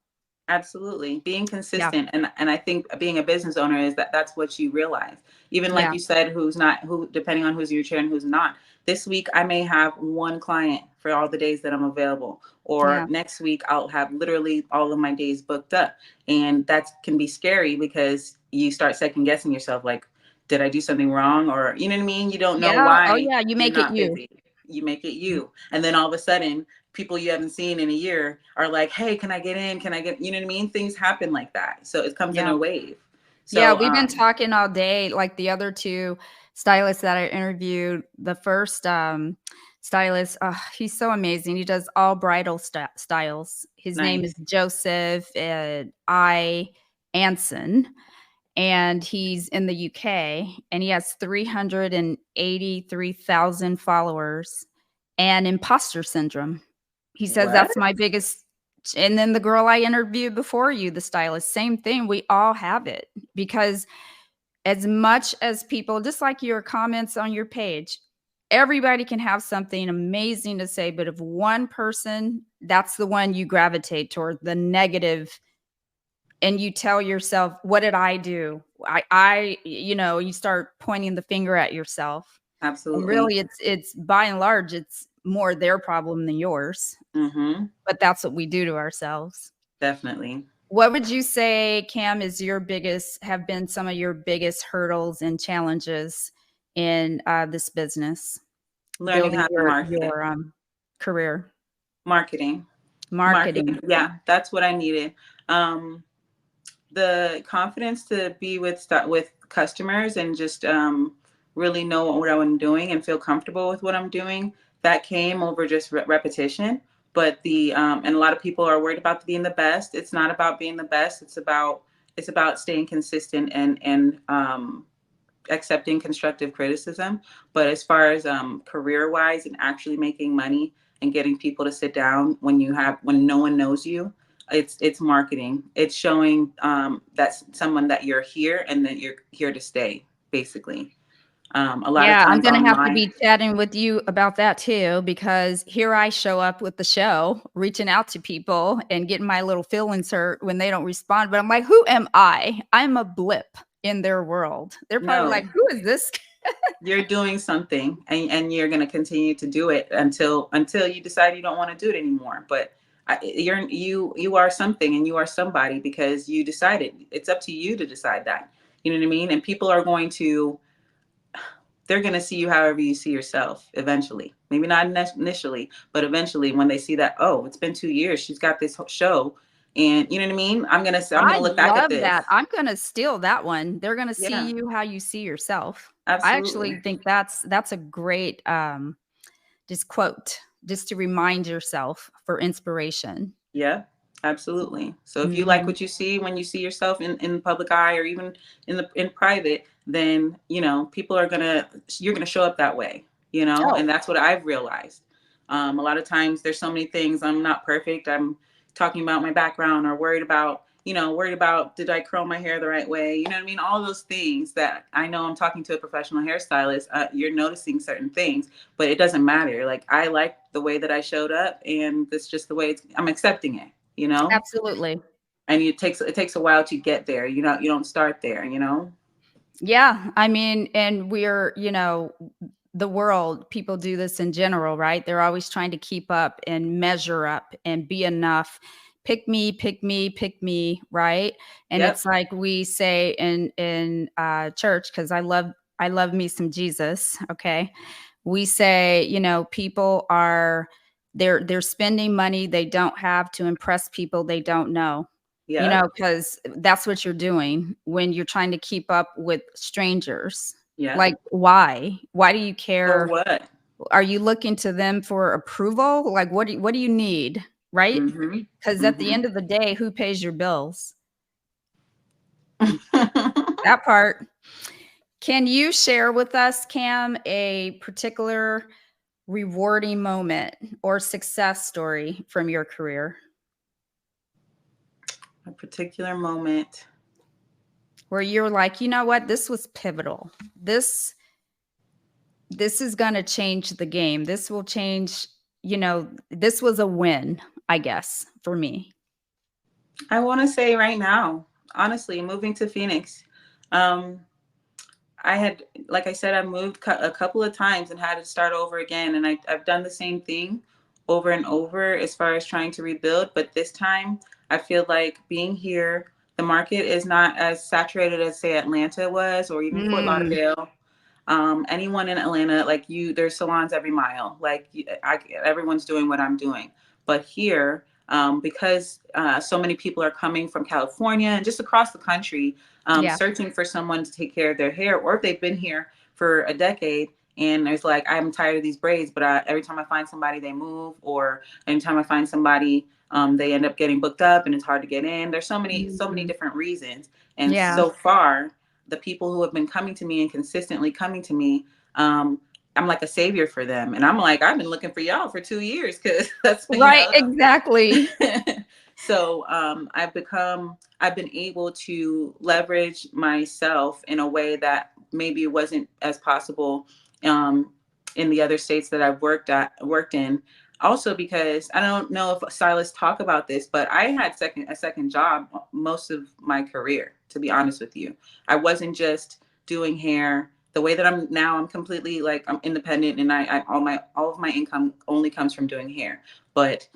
[SPEAKER 2] Absolutely. Being
[SPEAKER 1] Yeah.
[SPEAKER 2] consistent. And I think being a business owner is that's what you realize. Even like
[SPEAKER 1] Yeah.
[SPEAKER 2] you said, who, depending on who's in your chair and who's not. This week, I may have one client for all the days that I'm available. Or
[SPEAKER 1] Yeah.
[SPEAKER 2] next week, I'll have literally all of my days booked up. And that can be scary, because you start second guessing yourself, like, did I do something wrong? Or, you know what I mean? You don't know
[SPEAKER 1] Yeah. Oh,
[SPEAKER 2] why
[SPEAKER 1] yeah. You
[SPEAKER 2] you're
[SPEAKER 1] make it
[SPEAKER 2] not
[SPEAKER 1] you.
[SPEAKER 2] busy. You make it you. And then all of a sudden, people you haven't seen in a year are like, hey, can I get in? Can I get, you know what I mean? Things happen like that. So it comes in
[SPEAKER 1] Yeah.
[SPEAKER 2] a wave.
[SPEAKER 1] Yeah.
[SPEAKER 2] So,
[SPEAKER 1] We've been talking all day. Like the other 2 stylists that I interviewed, the first stylist, he's so amazing. He does all bridal styles. His name
[SPEAKER 2] nice.
[SPEAKER 1] is Joseph. Anson, and he's in the UK, and he has 383,000 followers and imposter syndrome. He says
[SPEAKER 2] What?
[SPEAKER 1] that's my biggest. And then the girl I interviewed before you, the stylist, same thing. We all have it, because as much as people, just like your comments on your page, everybody can have something amazing to say, but if one person, that's the one you gravitate toward, the negative, and you tell yourself, what did I do? You start pointing the finger at yourself. And
[SPEAKER 2] Absolutely.
[SPEAKER 1] really it's by and large, it's more their problem than yours.
[SPEAKER 2] Mm-hmm.
[SPEAKER 1] But that's what we do to ourselves.
[SPEAKER 2] Definitely.
[SPEAKER 1] What would you say, Cam, have been some of your biggest hurdles and challenges in this business,
[SPEAKER 2] Learning
[SPEAKER 1] building
[SPEAKER 2] how to market.
[SPEAKER 1] your career?
[SPEAKER 2] Marketing.
[SPEAKER 1] Marketing.
[SPEAKER 2] Yeah, that's what I needed. The confidence to be with customers and just really know what I'm doing and feel comfortable with what I'm doing. That came over just repetition. But and a lot of people are worried about being the best. It's not about being the best. It's about staying consistent and accepting constructive criticism. But as far as career wise and actually making money and getting people to sit down when no one knows you, it's marketing. It's showing that's someone that you're here and that you're here to stay, basically. A lot of
[SPEAKER 1] I'm
[SPEAKER 2] times
[SPEAKER 1] going to have to
[SPEAKER 2] online.
[SPEAKER 1] be chatting with you about that too, because here I show up with the show, reaching out to people and getting my little fill insert when they don't respond. But I'm like, who am I? I'm a blip in their world. They're probably like, who is this?
[SPEAKER 2] You're doing something, and you're going to continue to do it until you decide you don't want to do it anymore. But you are something, and you are somebody because you decided. It's up to you to decide that. You know what I mean? And people are they're going to see you however you see yourself eventually. Maybe not initially, but eventually when they see that, oh, it's been 2 years, she's got this show, and you know what I mean? I'm going to look back at
[SPEAKER 1] love
[SPEAKER 2] this.
[SPEAKER 1] that. I'm going to steal that one. They're going to
[SPEAKER 2] Yeah,
[SPEAKER 1] see you how you see yourself. I
[SPEAKER 2] absolutely.
[SPEAKER 1] actually think that's a great just quote, just to remind yourself for inspiration.
[SPEAKER 2] Yeah, absolutely. So if you like
[SPEAKER 1] Mhm.
[SPEAKER 2] what you see when you see yourself in the public eye or even in private, then people you're gonna show up that way,
[SPEAKER 1] Oh,
[SPEAKER 2] and that's what I've realized. A lot of times there's so many things. I'm not perfect. I'm talking about my background or worried about did I curl my hair the right way? You know what I mean? All those things that I know I'm talking to a professional hairstylist, you're noticing certain things, but it doesn't matter. Like I like the way that I showed up and that's just the way I'm accepting it.
[SPEAKER 1] absolutely.
[SPEAKER 2] And it takes a while to get there. You don't start there.
[SPEAKER 1] Yeah. I mean, and the world, people do this in general, right? They're always trying to keep up and measure up and be enough. Pick me, pick me, pick me, right? And
[SPEAKER 2] Yep.
[SPEAKER 1] it's like we say in church, because I love me some Jesus. Okay, we say, people are they're spending money they don't have to impress people they don't know.
[SPEAKER 2] Yep.
[SPEAKER 1] Because that's what you're doing when you're trying to keep up with strangers.
[SPEAKER 2] Yep.
[SPEAKER 1] Like, why? Why do you
[SPEAKER 2] For
[SPEAKER 1] care?
[SPEAKER 2] what?
[SPEAKER 1] Are you looking to them for approval? Like, what do you need? Right?
[SPEAKER 2] Mm-hmm.
[SPEAKER 1] Because at the
[SPEAKER 2] Mm-hmm.
[SPEAKER 1] end of the day, who pays your bills? That part. Can you share with us, Cam, a particular rewarding moment or success story from your career
[SPEAKER 2] A particular moment.
[SPEAKER 1] where you're like, you know what, this was pivotal. This is going to change the game. This will change, this was a win, I guess, for me.
[SPEAKER 2] I want to say right now, honestly, moving to Phoenix. Um, I had, like I said, I moved a couple of times and had to start over again. And I've done the same thing over and over as far as trying to rebuild. But this time, I feel like being here, the market is not as saturated as, say, Atlanta was or even Fort
[SPEAKER 1] Mm,
[SPEAKER 2] Lauderdale. Anyone in Atlanta, like there's salons every mile. Like everyone's doing what I'm doing. But here, because so many people are coming from California and just across the country,
[SPEAKER 1] yeah.
[SPEAKER 2] searching for someone to take care of their hair, or if they've been here for a decade and there's like, I'm tired of these braids, but every time I find somebody, they move, or anytime I find somebody, they end up getting booked up and it's hard to get in. There's so many
[SPEAKER 1] Mhm.
[SPEAKER 2] different reasons. And
[SPEAKER 1] Yeah.
[SPEAKER 2] so far, the people who have been coming to me and consistently coming to me, I'm like a savior for them. And I'm like, I've been looking for y'all for 2 years because that's,
[SPEAKER 1] Right, exactly.
[SPEAKER 2] So I've been able to leverage myself in a way that maybe it wasn't as possible um, in the other states that I've worked in. Also, because I don't know if stylists talk about this, but I had a second job most of my career. To be honest with you, I wasn't just doing hair. The way that I'm now, I'm completely like I'm independent, and all of my income only comes from doing hair. But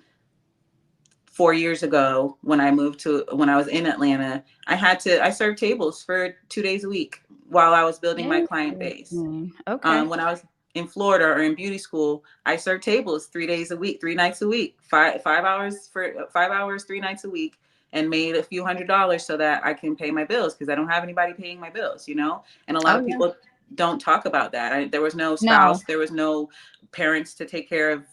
[SPEAKER 2] 4 years ago, when when I was in Atlanta, I served tables for 2 days a week while I was building my client base.
[SPEAKER 1] Interesting. Okay.
[SPEAKER 2] When I was in Florida or in beauty school, I served tables 3 days a week, 3 nights a week, 5 hours for 5 hours, 3 nights a week, and made a few $100s so that I can pay my bills because I don't have anybody paying my bills, And a lot
[SPEAKER 1] Oh
[SPEAKER 2] of
[SPEAKER 1] yeah.
[SPEAKER 2] people don't talk about that. There was no
[SPEAKER 1] No.
[SPEAKER 2] spouse, there was no parents to take care of,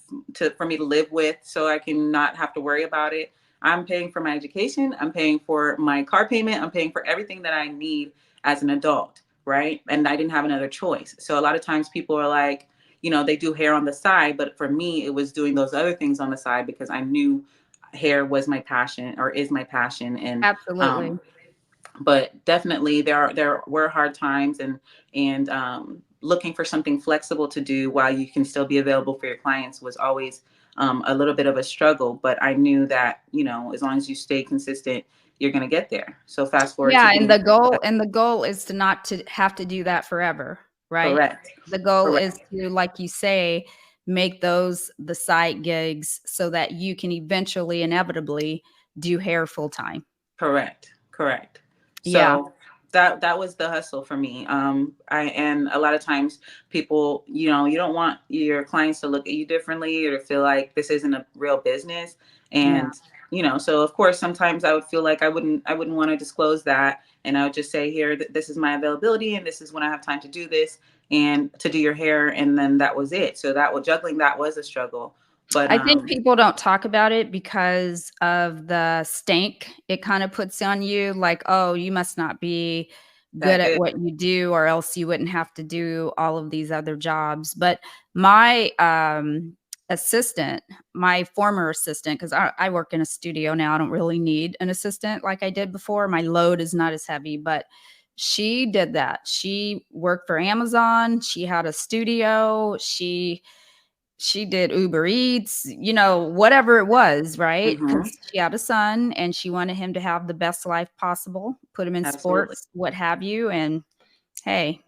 [SPEAKER 2] for me to live with, so I can not have to worry about it. I'm paying for my education. I'm paying for my car payment. I'm paying for everything that I need as an adult, right? And I didn't have another choice. So a lot of times people are like, they do hair on the side, but for me, it was doing those other things on the side because I knew hair was my passion or is my passion. And
[SPEAKER 1] Absolutely.
[SPEAKER 2] but definitely there were hard times, and looking for something flexible to do while you can still be available for your clients was always a little bit of a struggle. But I knew that as long as you stay consistent, you're going to get there. So fast forward to
[SPEAKER 1] Yeah, and
[SPEAKER 2] being
[SPEAKER 1] the goal is to not to have to do that forever, right?
[SPEAKER 2] correct,
[SPEAKER 1] The goal is
[SPEAKER 2] correct,
[SPEAKER 1] to, like you say, make those the side gigs so that you can eventually, inevitably do hair full time.
[SPEAKER 2] correct.
[SPEAKER 1] Yeah.
[SPEAKER 2] So that was the hustle for me. And a lot of times people, you don't want your clients to look at you differently or to feel like this isn't a real business.
[SPEAKER 1] Yeah.
[SPEAKER 2] And so of course sometimes I would feel like I wouldn't want to disclose that, and I would just say, here, this is my availability and this is when I have time to do this and to do your hair, and then that was it. So juggling that was a struggle. But
[SPEAKER 1] I think people don't talk about it because of the stank it kind of puts on you, like, oh, you must not be good
[SPEAKER 2] that
[SPEAKER 1] at
[SPEAKER 2] good.
[SPEAKER 1] what you do, or else you wouldn't have to do all of these other jobs. But my assistant, my former assistant, because I work in a studio now, I don't really need an assistant like I did before. My load is not as heavy, but she did that. She worked for Amazon. She had a studio. She did Uber Eats, whatever it was, right?
[SPEAKER 2] Hmm.
[SPEAKER 1] Because she had a son and she wanted him to have the best life possible, put him in
[SPEAKER 2] Absolutely.
[SPEAKER 1] sports, what have you. And hey,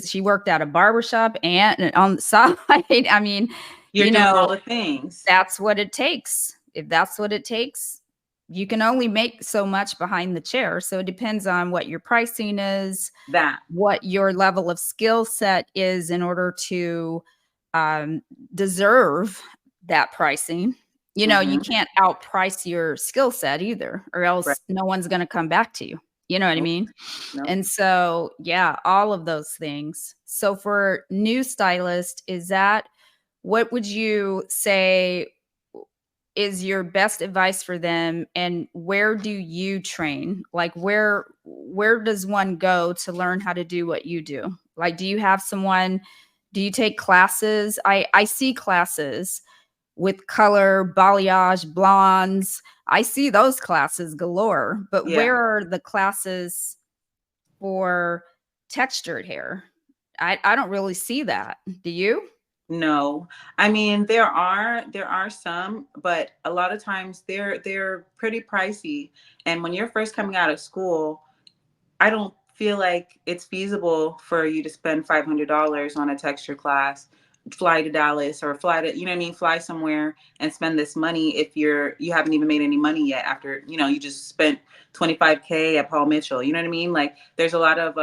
[SPEAKER 1] she worked at a barbershop and on the side. I mean,
[SPEAKER 2] You're doing all the things
[SPEAKER 1] that's what it takes. If that's what it takes, you can only make so much behind the chair. So it depends on what your pricing is,
[SPEAKER 2] that.
[SPEAKER 1] what your level of skill set is in order to um, deserve that pricing. You
[SPEAKER 2] Hmm.
[SPEAKER 1] can't outprice your skill set either, or
[SPEAKER 2] Right.
[SPEAKER 1] else no one's going to come back to you. You know what I
[SPEAKER 2] Nope.
[SPEAKER 1] mean?
[SPEAKER 2] Nope.
[SPEAKER 1] And so, yeah, all of those things. So for new stylist, what would you say is your best advice for them, and where do you train? Like where does one go to learn how to do what you do? Like, do you have someone, do you take classes? I see classes with color, balayage, blondes. I see those classes galore, but
[SPEAKER 2] Yeah.
[SPEAKER 1] where are the classes for textured hair? I don't really see that. Do you?
[SPEAKER 2] No. I mean, there are some, but a lot of times they're pretty pricey. And when you're first coming out of school, I don't feel like it's feasible for you to spend $500 on a texture class, fly to Dallas or fly to, you know what I mean, fly somewhere and spend this money if you haven't even made any money yet after, you just spent 25K at Paul Mitchell. You know what I mean? Like there's a lot of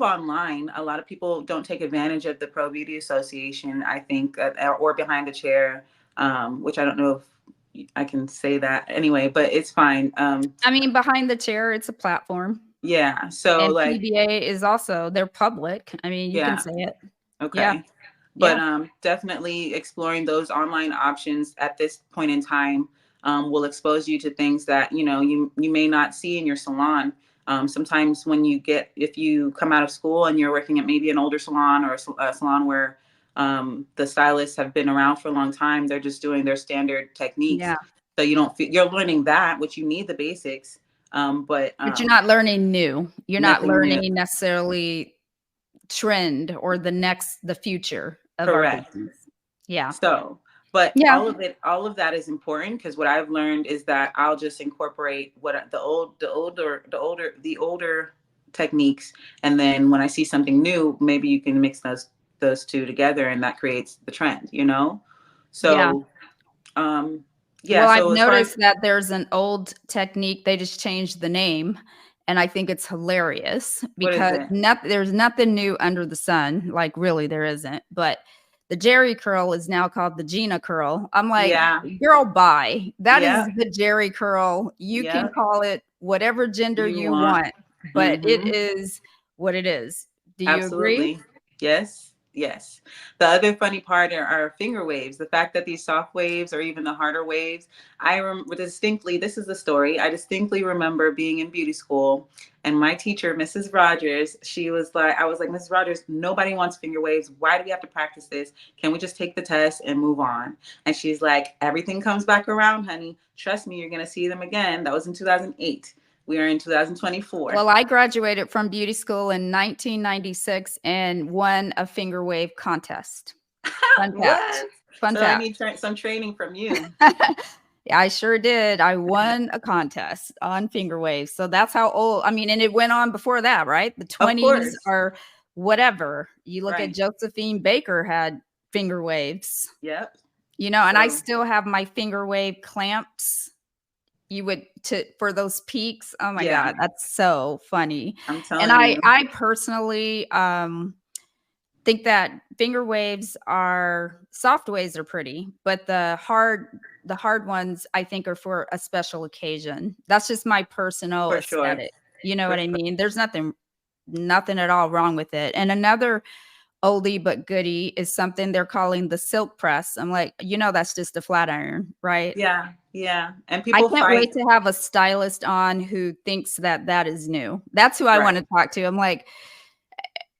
[SPEAKER 2] online. A lot of people don't take advantage of the Pro Beauty Association, I think, or Behind the Chair, which I don't know if I can say that anyway, but it's fine.
[SPEAKER 1] I mean, behind the chair, it's a platform.
[SPEAKER 2] Yeah. So
[SPEAKER 1] And
[SPEAKER 2] like,
[SPEAKER 1] PBA is also, they're public. I mean, you can
[SPEAKER 2] yeah.
[SPEAKER 1] say it. Yeah.
[SPEAKER 2] Okay. But definitely exploring those online options at this point in time will expose you to things that, you know, you may not see in your salon. Sometimes when if you come out of school and you're working at maybe an older salon or a salon where the stylists have been around for a long time, they're just doing their standard techniques.
[SPEAKER 1] Yeah.
[SPEAKER 2] So you don't feel, you're learning that, which you need the basics. But
[SPEAKER 1] you're not learning new. You're not
[SPEAKER 2] nothing
[SPEAKER 1] learning
[SPEAKER 2] new.
[SPEAKER 1] necessarily trend or the future of our
[SPEAKER 2] Correct.
[SPEAKER 1] business. Yeah.
[SPEAKER 2] So, but
[SPEAKER 1] Yeah.
[SPEAKER 2] all of that is important, because what I've learned is that I'll just incorporate what the older techniques, and then when I see something new, maybe you can mix those two together, and that creates the trend, you know?
[SPEAKER 1] Yeah.
[SPEAKER 2] So, yeah.
[SPEAKER 1] Well, I've
[SPEAKER 2] So as far as
[SPEAKER 1] noticed that there's an old technique. They just changed the name. And I think it's hilarious
[SPEAKER 2] what is
[SPEAKER 1] because
[SPEAKER 2] it?
[SPEAKER 1] there's nothing new under the sun. Like, really, there isn't. But the Jerry curl is now called the Gina curl. I'm like,
[SPEAKER 2] Yeah.
[SPEAKER 1] girl, bye. That is
[SPEAKER 2] Yeah.
[SPEAKER 1] the Jerry curl. You can
[SPEAKER 2] Yeah.
[SPEAKER 1] call it whatever gender
[SPEAKER 2] You
[SPEAKER 1] you
[SPEAKER 2] want.
[SPEAKER 1] want, but it
[SPEAKER 2] Mm-hmm.
[SPEAKER 1] is what it is. Do you agree?
[SPEAKER 2] Absolutely. Yes. Yes. The other funny part are finger waves. The fact that these soft waves or even the harder waves, I remember distinctly, this is the story. I distinctly remember being in beauty school, and my teacher, Mrs. Rogers, I was like, Mrs. Rogers, nobody wants finger waves. Why do we have to practice this? Can we just take the test and move on? And she's like, everything comes back around, honey. Trust me, you're going to see them again. That was in 2008. We are in 2024.
[SPEAKER 1] Well, I graduated from beauty school in 1996 and won a finger wave contest. Fun fact.
[SPEAKER 2] What?
[SPEAKER 1] Fun
[SPEAKER 2] So I
[SPEAKER 1] fact.
[SPEAKER 2] need some training from you.
[SPEAKER 1] Yeah, I sure did. I won a contest on finger waves. So that's how old. I mean, and it went on before that, right? The
[SPEAKER 2] Of
[SPEAKER 1] 20s
[SPEAKER 2] course.
[SPEAKER 1] or whatever. You look at
[SPEAKER 2] Right.
[SPEAKER 1] Josephine Baker had finger waves,
[SPEAKER 2] Yep.
[SPEAKER 1] you know, and I
[SPEAKER 2] So
[SPEAKER 1] still have my finger wave clamps. You would for those peaks. Oh my
[SPEAKER 2] yeah,
[SPEAKER 1] God, that's so funny.
[SPEAKER 2] I'm
[SPEAKER 1] And
[SPEAKER 2] telling you.
[SPEAKER 1] I personally think that finger waves are soft waves are pretty, but the hard ones I think are for a special occasion. That's just my personal
[SPEAKER 2] For sure.
[SPEAKER 1] aesthetic. You know
[SPEAKER 2] For
[SPEAKER 1] what I
[SPEAKER 2] sure.
[SPEAKER 1] mean? There's nothing at all wrong with it. And another oldie but goodie is something they're calling the silk press. I'm like, that's just a flat iron, right?
[SPEAKER 2] Yeah. Yeah. And
[SPEAKER 1] I
[SPEAKER 2] people
[SPEAKER 1] can't wait
[SPEAKER 2] fight.
[SPEAKER 1] to have a stylist on who thinks that is new. That's who I want
[SPEAKER 2] Right.
[SPEAKER 1] to talk to. I'm like,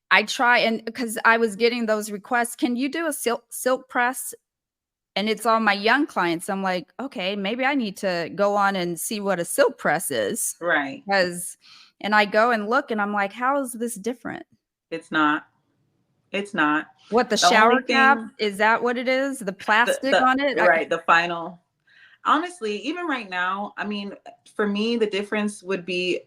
[SPEAKER 1] I try, and because I was getting those requests, can you do a silk press? And it's all my young clients. I'm like, okay, maybe I need to go on and see what a silk press is.
[SPEAKER 2] Right.
[SPEAKER 1] And I go and look and I'm like, how is this different?
[SPEAKER 2] It's not. It's not.
[SPEAKER 1] What, the
[SPEAKER 2] The only
[SPEAKER 1] shower cap?
[SPEAKER 2] thing
[SPEAKER 1] Is that what it is? The plastic
[SPEAKER 2] the
[SPEAKER 1] on it?
[SPEAKER 2] right, the final. Honestly, even right now, I mean, for me, the difference would be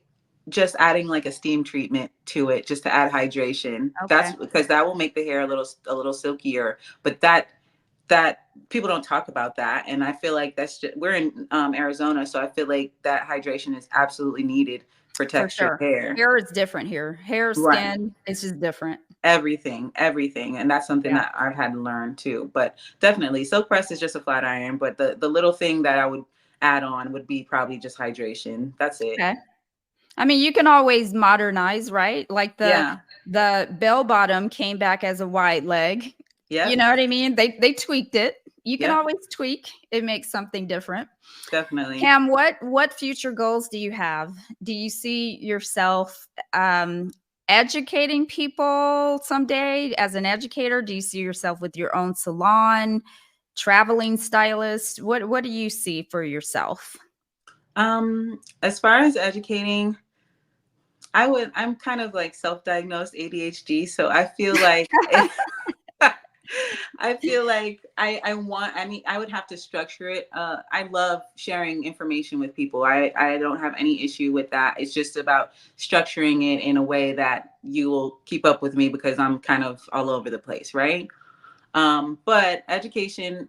[SPEAKER 2] just adding like a steam treatment to it, just to add hydration. That's
[SPEAKER 1] Okay.
[SPEAKER 2] because that will make the hair a little silkier. But that people don't talk about that, and I feel like we're in Arizona, so I feel like that hydration is absolutely needed for
[SPEAKER 1] For
[SPEAKER 2] textured
[SPEAKER 1] sure.
[SPEAKER 2] hair.
[SPEAKER 1] Hair is different here. Hair,
[SPEAKER 2] Right.
[SPEAKER 1] skin, it's just different.
[SPEAKER 2] Everything, and that's something
[SPEAKER 1] Yeah.
[SPEAKER 2] that I've had to learn too. But definitely, silk press is just a flat iron. But the little thing that I would add on would be probably just hydration. That's it.
[SPEAKER 1] Okay. I mean, you can always modernize, right? Like
[SPEAKER 2] Yeah.
[SPEAKER 1] the bell bottom came back as a wide leg. You
[SPEAKER 2] Yep.
[SPEAKER 1] know what I mean? They tweaked it. You can
[SPEAKER 2] Yep.
[SPEAKER 1] always tweak. It makes something different.
[SPEAKER 2] Definitely.
[SPEAKER 1] Cam, what future goals do you have? Do you see yourself educating people someday as an educator? Do you see yourself with your own salon, traveling stylist? What do you see for yourself?
[SPEAKER 2] As far as educating, I'm kind of like self-diagnosed ADHD, so I feel like I feel like I mean, I would have to structure it. I love sharing information with people. I don't have any issue with that. It's just about structuring it in a way that you will keep up with me, because I'm kind of all over the place, right? But education,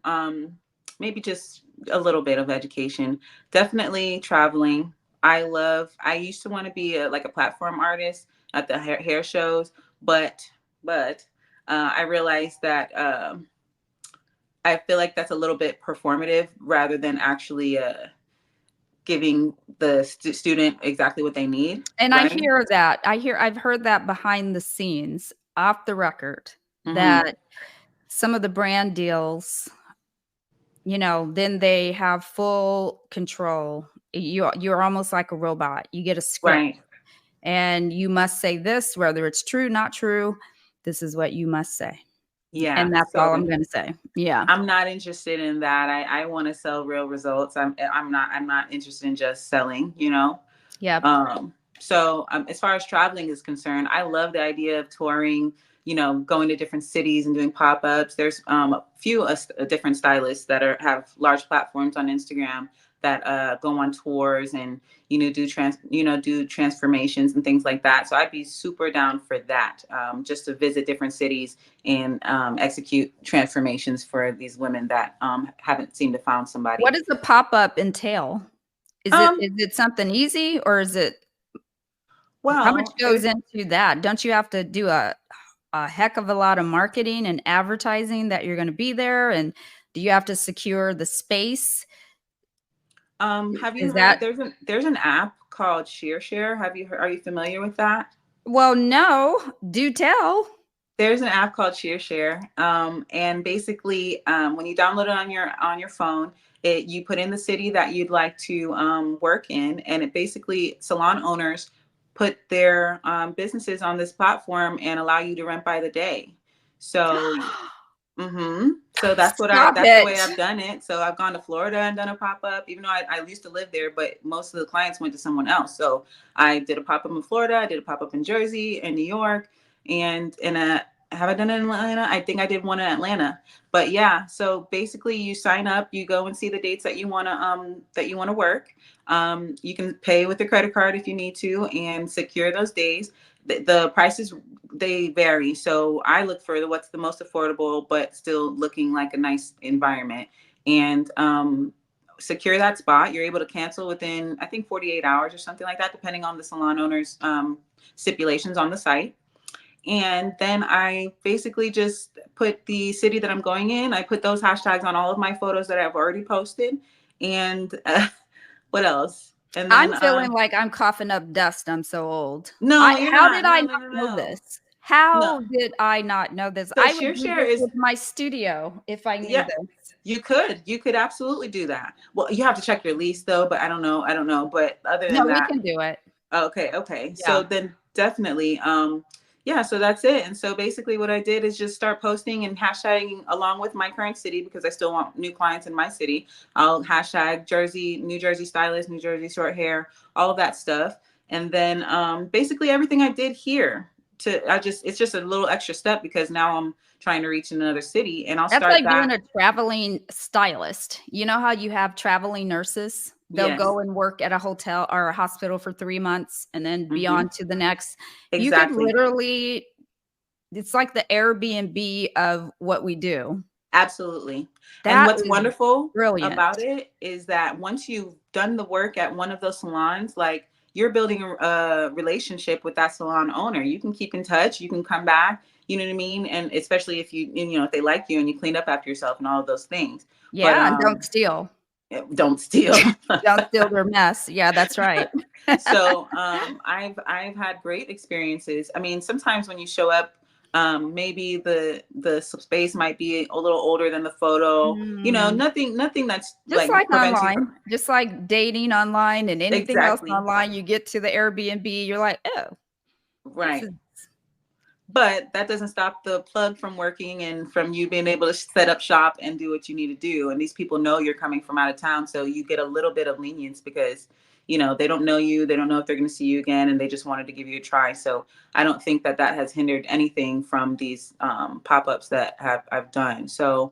[SPEAKER 2] maybe just a little bit of education. Definitely traveling. I used to want to be like a platform artist at the hair shows, but I realized that I feel like that's a little bit performative rather than actually giving the student exactly what they need.
[SPEAKER 1] And I
[SPEAKER 2] Right.
[SPEAKER 1] hear that. I've heard that behind the scenes, off the record,
[SPEAKER 2] Mm-hmm.
[SPEAKER 1] that some of the brand deals, you know, then they have full control. You're almost like a robot. You get a script
[SPEAKER 2] Right.
[SPEAKER 1] and you must say this, whether it's true, not true. This is what you must say.
[SPEAKER 2] Yeah.
[SPEAKER 1] And that's all I'm
[SPEAKER 2] So
[SPEAKER 1] going to say. Yeah.
[SPEAKER 2] I'm not interested in that. I want to sell real results. I'm not interested in just selling, you know.
[SPEAKER 1] Yep.
[SPEAKER 2] As far as traveling is concerned, I love the idea of touring, you know, going to different cities and doing pop-ups. There's a few different stylists that have large platforms on Instagram that go on tours and, you know, do transformations and things like that. So I'd be super down for that, just to visit different cities and execute transformations for these women that haven't seemed to found
[SPEAKER 1] What
[SPEAKER 2] somebody.
[SPEAKER 1] does a pop-up entail?
[SPEAKER 2] Um,
[SPEAKER 1] Is it something easy, or is it, how much
[SPEAKER 2] well,
[SPEAKER 1] goes into that? Don't you have to do a heck of a lot of marketing and advertising that you're going to be there? And do you have to secure the space?
[SPEAKER 2] Have you
[SPEAKER 1] Is
[SPEAKER 2] heard
[SPEAKER 1] that,
[SPEAKER 2] there's an app called ShearShare? Are you familiar with that?
[SPEAKER 1] well, no, do tell.
[SPEAKER 2] There's an app called ShearShare, and basically, when you download it on your phone, you put in the city that you'd like to work in, and it basically salon owners put their businesses on this platform and allow you to rent by the day. So so
[SPEAKER 1] Stop
[SPEAKER 2] that's the way
[SPEAKER 1] it.
[SPEAKER 2] I've done it. So I've gone to Florida and done a pop up, even though I used to live there, but most of the clients went to someone else. So I did a pop up in Florida, I did a pop up in Jersey and New York, and in a have I done it in Atlanta? I think I did one in Atlanta. But yeah, so basically you sign up, you go and see the dates that you wanna work. You can pay with a credit card if you need to and secure those days. The prices, they vary. So I look for what's the most affordable, but still looking like a nice environment. And secure that spot. You're able to cancel within, I think, 48 hours or something like that, depending on the salon owner's stipulations on the site. And then I basically just put the city that I'm going in. I put those hashtags on all of my photos that I've already posted. And what else? And then
[SPEAKER 1] I'm feeling like I'm coughing up dust. I'm so old.
[SPEAKER 2] no, you're
[SPEAKER 1] How did
[SPEAKER 2] not.
[SPEAKER 1] I
[SPEAKER 2] No,
[SPEAKER 1] not
[SPEAKER 2] no, no,
[SPEAKER 1] know
[SPEAKER 2] no.
[SPEAKER 1] this?
[SPEAKER 2] No.
[SPEAKER 1] How did I not know this?
[SPEAKER 2] So
[SPEAKER 1] I would do
[SPEAKER 2] ShearShare
[SPEAKER 1] this
[SPEAKER 2] is,
[SPEAKER 1] with my studio if I knew
[SPEAKER 2] yeah,
[SPEAKER 1] this.
[SPEAKER 2] you could absolutely do that. Well, you have to check your lease though, but I don't know. But other
[SPEAKER 1] No,
[SPEAKER 2] than
[SPEAKER 1] we
[SPEAKER 2] that,
[SPEAKER 1] can do it.
[SPEAKER 2] okay.
[SPEAKER 1] Yeah.
[SPEAKER 2] So then definitely, yeah, so that's it. And so basically what I did is just start posting and hashtagging along with my current city because I still want new clients in my city. I'll hashtag Jersey, New Jersey stylist, New Jersey short hair, all of that stuff. And then basically everything I did here it's just a little extra step because now I'm trying to reach another city and I'll
[SPEAKER 1] That's
[SPEAKER 2] start
[SPEAKER 1] like being
[SPEAKER 2] that.
[SPEAKER 1] a traveling stylist. You know how you have traveling nurses? They'll
[SPEAKER 2] Yes.
[SPEAKER 1] go and work at a hotel or a hospital for 3 months and then be
[SPEAKER 2] Hmm.
[SPEAKER 1] on to the next. You could
[SPEAKER 2] Exactly.
[SPEAKER 1] literally, it's like the Airbnb of what we do.
[SPEAKER 2] Absolutely. And
[SPEAKER 1] That
[SPEAKER 2] what's
[SPEAKER 1] is
[SPEAKER 2] wonderful
[SPEAKER 1] brilliant.
[SPEAKER 2] about it is that once you've done the work at one of those salons, like you're building a relationship with that salon owner. You can keep in touch, you can come back, you know what I mean? And especially if you know, if they like you and you clean up after yourself and all of those things. But
[SPEAKER 1] Yeah, and don't steal.
[SPEAKER 2] don't steal.
[SPEAKER 1] Don't steal their mess. Yeah, that's right.
[SPEAKER 2] So I've had great experiences. I mean, sometimes when you show up, maybe the space might be a little older than the photo. You know,
[SPEAKER 1] Mm.
[SPEAKER 2] nothing that's
[SPEAKER 1] Just
[SPEAKER 2] like
[SPEAKER 1] like
[SPEAKER 2] prevents you from
[SPEAKER 1] online, just like dating online and anything else
[SPEAKER 2] exactly
[SPEAKER 1] online, you get to the Airbnb, you're like, "Oh, this
[SPEAKER 2] right.
[SPEAKER 1] is."
[SPEAKER 2] But that doesn't stop the plug from working and from you being able to set up shop and do what you need to do. And these people know you're coming from out of town, so you get a little bit of lenience because you know they don't know you, they don't know if they're going to see you again, and they just wanted to give you a try. So I don't think that that has hindered anything from these pop-ups that I've done. So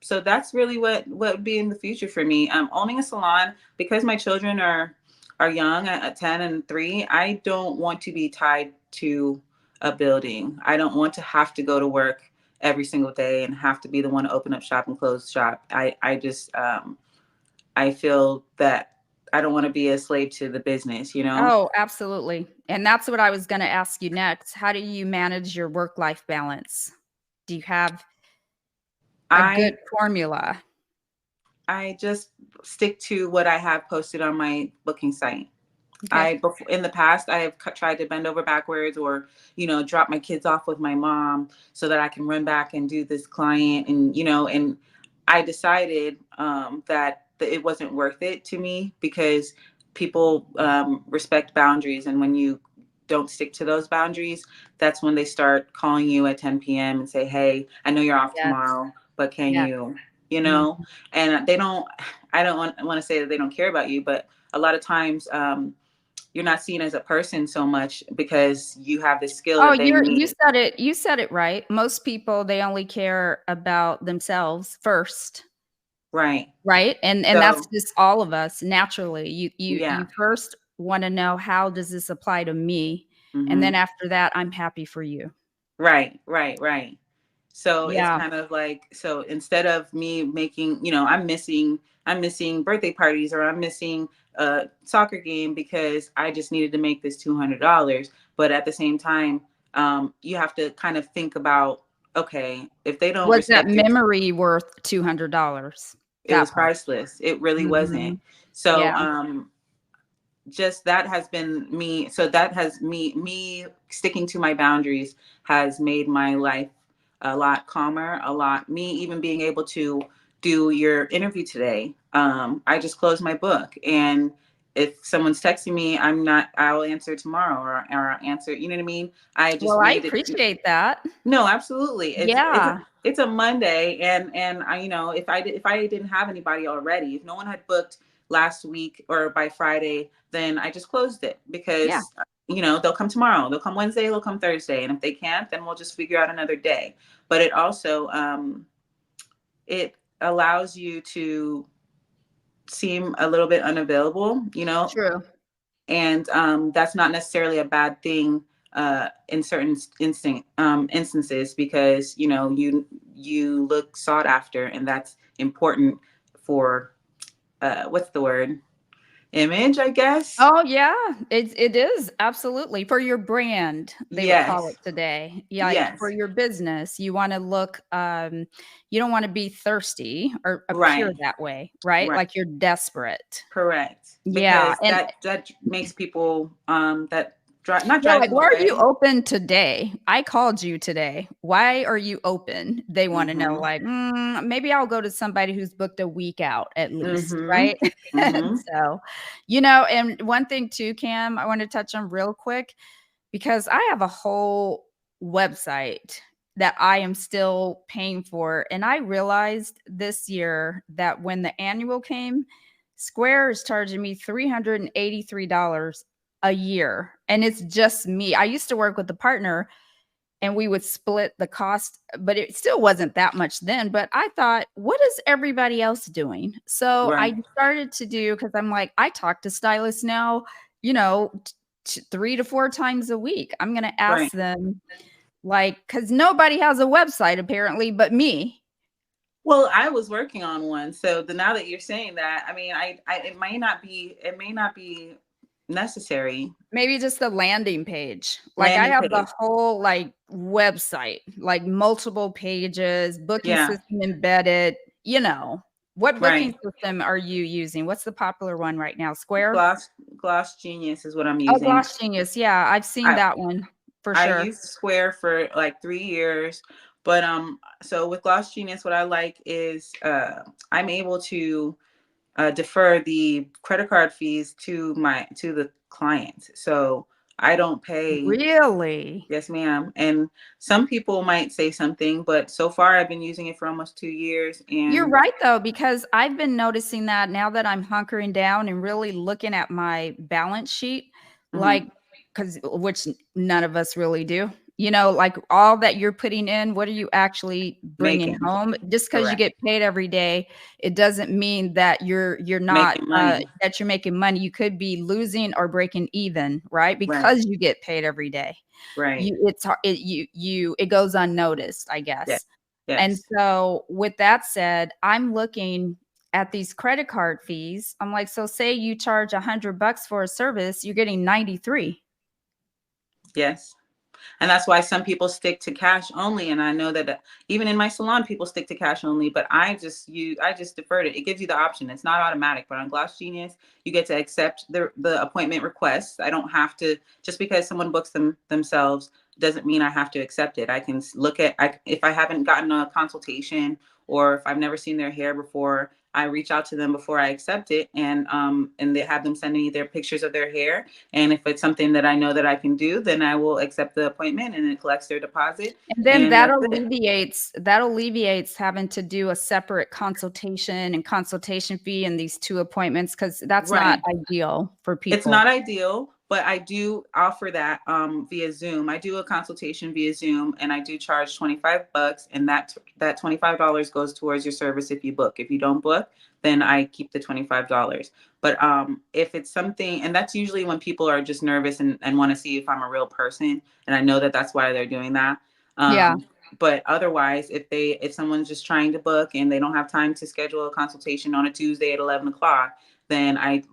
[SPEAKER 2] so that's really what would be in the future for me. Owning a salon because my children are young at 10 and 3. I don't want to be tied to a building. I don't want to have to go to work every single day and have to be the one to open up shop and close shop. I just I feel that I don't want to be a slave to the business, you know?
[SPEAKER 1] Oh, absolutely. And that's what I was gonna ask you next. How do you manage your work-life balance? Do you have a good
[SPEAKER 2] I
[SPEAKER 1] formula?
[SPEAKER 2] I just stick to what I have posted on my booking site.
[SPEAKER 1] Okay.
[SPEAKER 2] In the past, I have tried to bend over backwards or, drop my kids off with my mom so that I can run back and do this client. And I decided that it wasn't worth it to me because people respect boundaries. And when you don't stick to those boundaries, that's when they start calling you at 10 p.m. and say, hey, I know you're off
[SPEAKER 1] Yes.
[SPEAKER 2] tomorrow, but can
[SPEAKER 1] Yes.
[SPEAKER 2] you,
[SPEAKER 1] Mm.
[SPEAKER 2] and I don't want to say that they don't care about you, but a lot of times, you're not seen as a person so much because you have this skill
[SPEAKER 1] Oh,
[SPEAKER 2] that they need.
[SPEAKER 1] you said it right. Most people, they only care about themselves first.
[SPEAKER 2] Right.
[SPEAKER 1] Right? And that's
[SPEAKER 2] So,
[SPEAKER 1] just all of us naturally. You
[SPEAKER 2] yeah.
[SPEAKER 1] first wanna know, how does this apply to me? And then
[SPEAKER 2] Hmm.
[SPEAKER 1] after that, I'm happy for you.
[SPEAKER 2] Right, right, right. So it's
[SPEAKER 1] Yeah.
[SPEAKER 2] kind of like, so instead of me making, I'm missing birthday parties, or I'm missing a soccer game because I just needed to make this $200. But at the same time, you have to kind of think about, okay, if they don't
[SPEAKER 1] Was that
[SPEAKER 2] respect your,
[SPEAKER 1] memory worth $200?
[SPEAKER 2] it was
[SPEAKER 1] That part.
[SPEAKER 2] priceless. It really wasn't.
[SPEAKER 1] Mhm.
[SPEAKER 2] So,
[SPEAKER 1] Yeah.
[SPEAKER 2] just that has been me, so that has me sticking to my boundaries has made my life a lot calmer, a lot, me even being able to do your interview today. I just closed my book, and if someone's texting me, I'll answer tomorrow, or I'll answer, you know what I mean? I just
[SPEAKER 1] Well, I
[SPEAKER 2] made it.
[SPEAKER 1] appreciate that.
[SPEAKER 2] No, absolutely.
[SPEAKER 1] Yeah.
[SPEAKER 2] It's a Monday, and I, if I didn't have anybody already, if no one had booked last week or by Friday, then I just closed it
[SPEAKER 1] Yeah.
[SPEAKER 2] because they'll come tomorrow, they'll come Wednesday, they'll come Thursday, and if they can't, then we'll just figure out another day. But it also it allows you to seem a little bit unavailable,
[SPEAKER 1] True.
[SPEAKER 2] and that's not necessarily a bad thing in certain instances, because you look sought after, and that's important for what's the word, image, I guess.
[SPEAKER 1] Oh, yeah. It is, absolutely. For your brand, they would call
[SPEAKER 2] Yes,
[SPEAKER 1] it today. Yeah, like, for
[SPEAKER 2] yes,
[SPEAKER 1] your business, you wanna look, you don't wanna be thirsty or appear
[SPEAKER 2] right,
[SPEAKER 1] that way, right?
[SPEAKER 2] right,
[SPEAKER 1] Like you're desperate.
[SPEAKER 2] correct,
[SPEAKER 1] Yeah,
[SPEAKER 2] because
[SPEAKER 1] and
[SPEAKER 2] that makes people that not
[SPEAKER 1] yeah,
[SPEAKER 2] drive
[SPEAKER 1] like,
[SPEAKER 2] them
[SPEAKER 1] "Why are you
[SPEAKER 2] away.
[SPEAKER 1] open today? I called you today. Why are you open?" They wanna know,
[SPEAKER 2] Mm-hmm.
[SPEAKER 1] like, maybe I'll go to somebody who's booked a week out at least,"
[SPEAKER 2] Mm-hmm.
[SPEAKER 1] right?
[SPEAKER 2] Mm-hmm.
[SPEAKER 1] So, and one thing too, Cam, I wanna touch on real quick, because I have a whole website that I am still paying for, and I realized this year that when the annual came, Square is charging me $383 a year, and it's just me. I used to work with a partner, and we would split the cost, but it still wasn't that much then. But I thought, what is everybody else doing? So
[SPEAKER 2] Right,
[SPEAKER 1] I started to do, because I'm like, I talk to stylists now, you know, 3 to 4 times a week. I'm going to
[SPEAKER 2] right.
[SPEAKER 1] ask them, like, because nobody has a website apparently but me.
[SPEAKER 2] Well, I was working on one, so now that you're saying that, I mean, it may not be necessary.
[SPEAKER 1] Maybe just the landing page. Like, I
[SPEAKER 2] Landing
[SPEAKER 1] have the
[SPEAKER 2] page,
[SPEAKER 1] whole, like, website, like, multiple pages, booking
[SPEAKER 2] yeah,
[SPEAKER 1] system embedded, you know. What booking
[SPEAKER 2] right.
[SPEAKER 1] system are you using? What's the popular one right now? Square?
[SPEAKER 2] Gloss Genius is what I'm
[SPEAKER 1] Oh,
[SPEAKER 2] using.
[SPEAKER 1] Gloss Genius. Yeah, I've seen
[SPEAKER 2] I
[SPEAKER 1] that one for
[SPEAKER 2] I
[SPEAKER 1] sure.
[SPEAKER 2] used Square for like 3 years, but so with Gloss Genius, what I like is I'm able to defer the credit card fees to the client, so I don't pay.
[SPEAKER 1] Really?
[SPEAKER 2] Yes, ma'am. And some people might say something, but so far I've been using it for almost 2 years.
[SPEAKER 1] You're
[SPEAKER 2] And
[SPEAKER 1] right, though, because I've been noticing that now that I'm hunkering down and really looking at my balance sheet,
[SPEAKER 2] mhm,
[SPEAKER 1] like, because which none of us really do. Like, all that you're putting in, what are you actually bringing
[SPEAKER 2] making,
[SPEAKER 1] home? Just because you
[SPEAKER 2] correct,
[SPEAKER 1] get paid every day, it doesn't mean that you're not
[SPEAKER 2] making money,
[SPEAKER 1] that you're making money. You could be losing or breaking even, right?
[SPEAKER 2] right,
[SPEAKER 1] Because you get paid every day.
[SPEAKER 2] right,
[SPEAKER 1] It goes unnoticed, I
[SPEAKER 2] yes,
[SPEAKER 1] guess. And
[SPEAKER 2] yes,
[SPEAKER 1] so with that said, I'm looking at these credit card fees. I'm like, so say you charge $100 for a service, you're getting 93.
[SPEAKER 2] yes. And that's why some people stick to cash only. And I know that even in my salon, people stick to cash only, but I just deferred it. It gives you the option. It's not automatic, but on Gloss Genius, you get to accept the appointment requests. I don't have to, just because someone books themselves doesn't mean I have to accept it. I can look at, if I haven't gotten a consultation or if I've never seen their hair before, I reach out to them before I accept it, and they have them send me their pictures of their hair. And if it's something that I know that I can do, then I will accept the appointment, and it collects their deposit.
[SPEAKER 1] And then
[SPEAKER 2] And that's it.
[SPEAKER 1] that alleviates having to do a separate consultation and consultation fee and these 2 appointments, because that's not
[SPEAKER 2] Right.
[SPEAKER 1] ideal for
[SPEAKER 2] It's
[SPEAKER 1] people.
[SPEAKER 2] not ideal, but I do offer that via Zoom. I do a consultation via Zoom, and I do charge $25, and that $25 goes towards your service if you book. If you don't book, then I keep the $25. But if it's something, and that's usually when people are just nervous and want to see if I'm a real person, and I know that that's why they're doing that.
[SPEAKER 1] Yeah.
[SPEAKER 2] But otherwise, if someone's just trying to book and they don't have time to schedule a consultation on a Tuesday at 11 o'clock, then I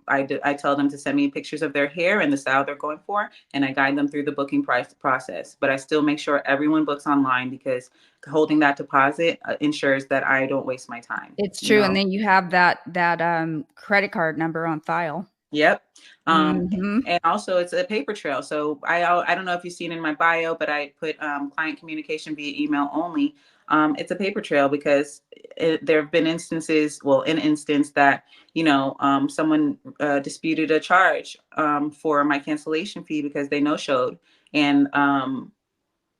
[SPEAKER 2] tell them to send me pictures of their hair and the style they're going for, and I guide them through the booking process. But I still make sure everyone books online, because holding that deposit ensures that I don't waste my time.
[SPEAKER 1] It's
[SPEAKER 2] You
[SPEAKER 1] true, and
[SPEAKER 2] know?
[SPEAKER 1] then you have that credit card number on file.
[SPEAKER 2] Yep.
[SPEAKER 1] Mhm.
[SPEAKER 2] And also it's a paper trail. So I don't know if you've seen in my bio, but I put client communication via email only. It's a paper trail because there have been instances, well, an instance that, someone disputed a charge for my cancellation fee because they no-showed. And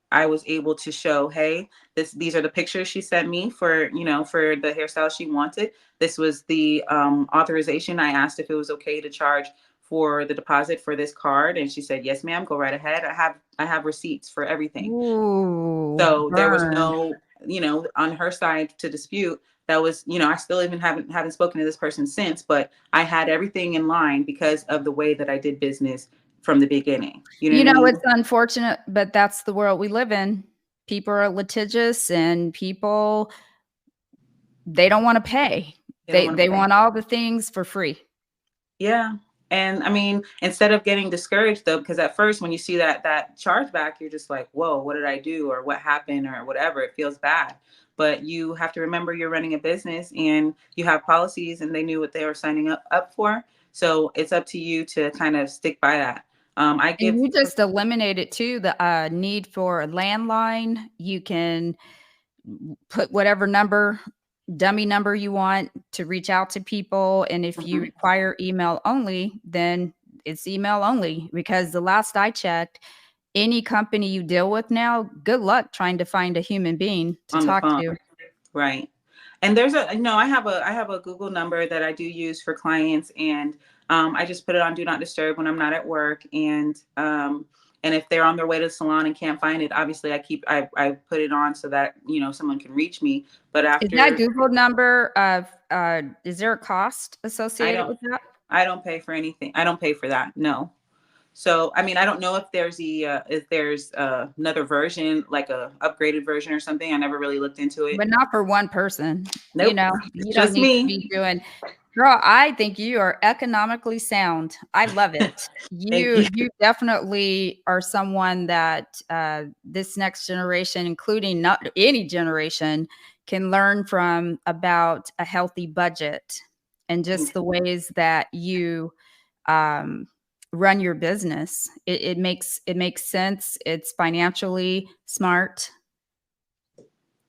[SPEAKER 2] I was able to show, hey, these are the pictures she sent me for the hairstyle she wanted. This was the authorization. I asked if it was okay to charge for the deposit for this card, and she said, yes, ma'am, go right ahead. I have receipts for everything.
[SPEAKER 1] Ooh,
[SPEAKER 2] So there was
[SPEAKER 1] burn.
[SPEAKER 2] no, on her side to dispute. That was, I still even haven't spoken to this person since, but I had everything in line because of the way that I did business from the beginning. You know what I
[SPEAKER 1] It's
[SPEAKER 2] mean?
[SPEAKER 1] unfortunate, but that's the world we live in. People are litigious, and people, they don't wanna pay.
[SPEAKER 2] They don't want to
[SPEAKER 1] They
[SPEAKER 2] pay.
[SPEAKER 1] want all the things for free.
[SPEAKER 2] Yeah. And I mean, instead of getting discouraged though, because at first when you see that chargeback, you're just like, whoa, what did I do? Or what happened or whatever. It feels bad. But you have to remember you're running a business and you have policies, and they knew what they were signing up for. So it's up to you to kind of stick by that. I
[SPEAKER 1] And
[SPEAKER 2] give
[SPEAKER 1] you just eliminated too the need for a landline. You can put whatever dummy number you want to reach out to people. And if you
[SPEAKER 2] Mhm.
[SPEAKER 1] require email only, then it's email only. Because the last I checked, any company you deal with now, good luck trying to find a human being to
[SPEAKER 2] On the
[SPEAKER 1] talk
[SPEAKER 2] phone.
[SPEAKER 1] to.
[SPEAKER 2] Right. And there's I have a Google number that I do use for clients, and I just put it on do not disturb when I'm not at work. And if they're on their way to the salon and can't find it, obviously I put it on so that someone can reach me. But
[SPEAKER 1] Is that
[SPEAKER 2] after,
[SPEAKER 1] Google number is there a cost
[SPEAKER 2] I
[SPEAKER 1] associated
[SPEAKER 2] don't
[SPEAKER 1] with that?
[SPEAKER 2] I don't pay for anything. I don't pay for that. No. So I mean, I don't know if there's another version, like a upgraded version or something. I never really looked into it.
[SPEAKER 1] But not for one person.
[SPEAKER 2] Nope.
[SPEAKER 1] You don't
[SPEAKER 2] Just
[SPEAKER 1] need to
[SPEAKER 2] me.
[SPEAKER 1] be doing. Girl, I think you are economically sound. I love it.
[SPEAKER 2] Thank you.
[SPEAKER 1] You definitely are someone that this next generation, including not any generation, can learn from about a healthy budget and just the ways that you um, run your business. It makes sense. It's financially smart.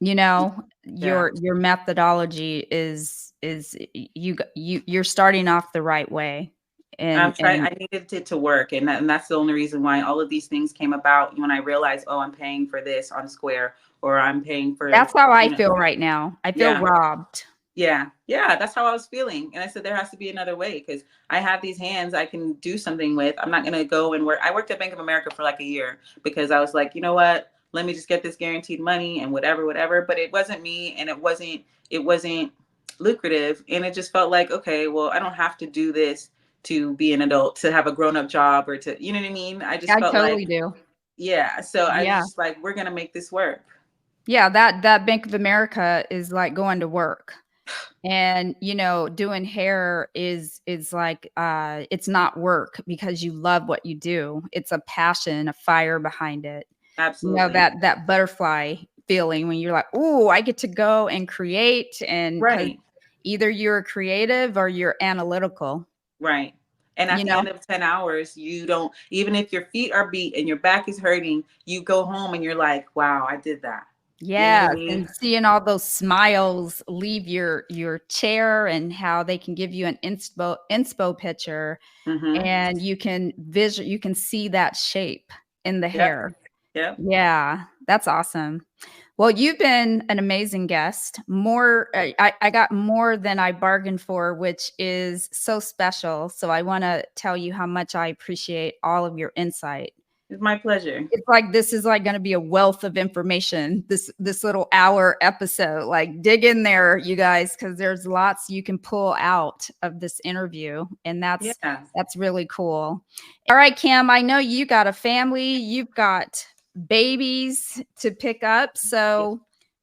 [SPEAKER 2] Yeah.
[SPEAKER 1] Your methodology is you're starting off the right way.
[SPEAKER 2] I
[SPEAKER 1] And
[SPEAKER 2] needed it to work, and that's the only reason why all of these things came about. When I realized, oh, I'm paying for this on Square, or I'm paying for,
[SPEAKER 1] that's how I feel right now. I feel
[SPEAKER 2] yeah,
[SPEAKER 1] robbed.
[SPEAKER 2] yeah, that's how I was feeling. And I said, there has to be another way, because I have these hands I can do something with. I'm not gonna go and work. I worked at Bank of America for like a year because I was like, you know what? Let me just get this guaranteed money and whatever. But it wasn't me, and it wasn't lucrative, and it just felt like, okay, well, I don't have to do this to be an adult, to have a grown-up job, or to, you know what I mean? I just
[SPEAKER 1] I
[SPEAKER 2] felt
[SPEAKER 1] totally
[SPEAKER 2] like,
[SPEAKER 1] do.
[SPEAKER 2] yeah. So I was
[SPEAKER 1] Yeah.
[SPEAKER 2] just like, we're gonna make this work.
[SPEAKER 1] Yeah, that Bank of America is like going to work. And doing hair is like it's not work because you love what you do. It's a passion, a fire behind it. You know,
[SPEAKER 2] Absolutely.
[SPEAKER 1] that butterfly feeling when you're like, oh, I get to go and create. And because
[SPEAKER 2] Right.
[SPEAKER 1] either you're creative or you're analytical,
[SPEAKER 2] Right. And at
[SPEAKER 1] you
[SPEAKER 2] the
[SPEAKER 1] know?
[SPEAKER 2] end of 10 hours, you don't, even if your feet are beat and your back is hurting, you go home and you're like, wow, I did that. You know what I
[SPEAKER 1] Yes,
[SPEAKER 2] mean?
[SPEAKER 1] and seeing all those smiles leave your chair and how they can give you an inspo picture,
[SPEAKER 2] Mm-hmm.
[SPEAKER 1] and you can see that shape in the
[SPEAKER 2] Yep.
[SPEAKER 1] hair.
[SPEAKER 2] Yep.
[SPEAKER 1] Yeah, that's awesome. Well, you've been an amazing guest. More, I got more than I bargained for, which is so special. So I want to tell you how much I appreciate all of your insight.
[SPEAKER 2] It's my pleasure.
[SPEAKER 1] It's like this is like going to be a wealth of information. This little hour episode, like dig in there, you guys, because there's lots you can pull out of this interview, and
[SPEAKER 2] Yeah.
[SPEAKER 1] that's really cool. All right, Cam, I know you got a family, you've got babies to pick up, so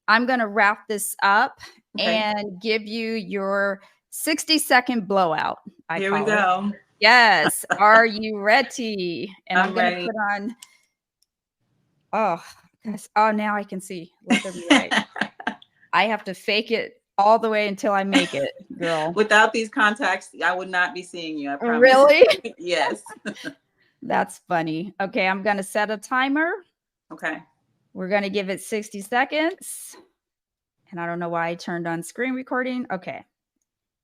[SPEAKER 1] I'm going to wrap this up
[SPEAKER 2] Okay.
[SPEAKER 1] and give you your 60-second blowout. I
[SPEAKER 2] Here we
[SPEAKER 1] call it.
[SPEAKER 2] go.
[SPEAKER 1] Yes. Are you ready? And I'm
[SPEAKER 2] I'm
[SPEAKER 1] going to
[SPEAKER 2] ready.
[SPEAKER 1] put on. Oh, gosh. Oh, now I can see. Let there be light. I have to fake it all the way until I make it, girl.
[SPEAKER 2] Without these contacts, I would not be seeing you. I promise.
[SPEAKER 1] Really?
[SPEAKER 2] Yes.
[SPEAKER 1] That's funny. Okay, I'm going to set a timer.
[SPEAKER 2] Okay.
[SPEAKER 1] We're going to give it 60 seconds. And I don't know why I turned on screen recording. Okay,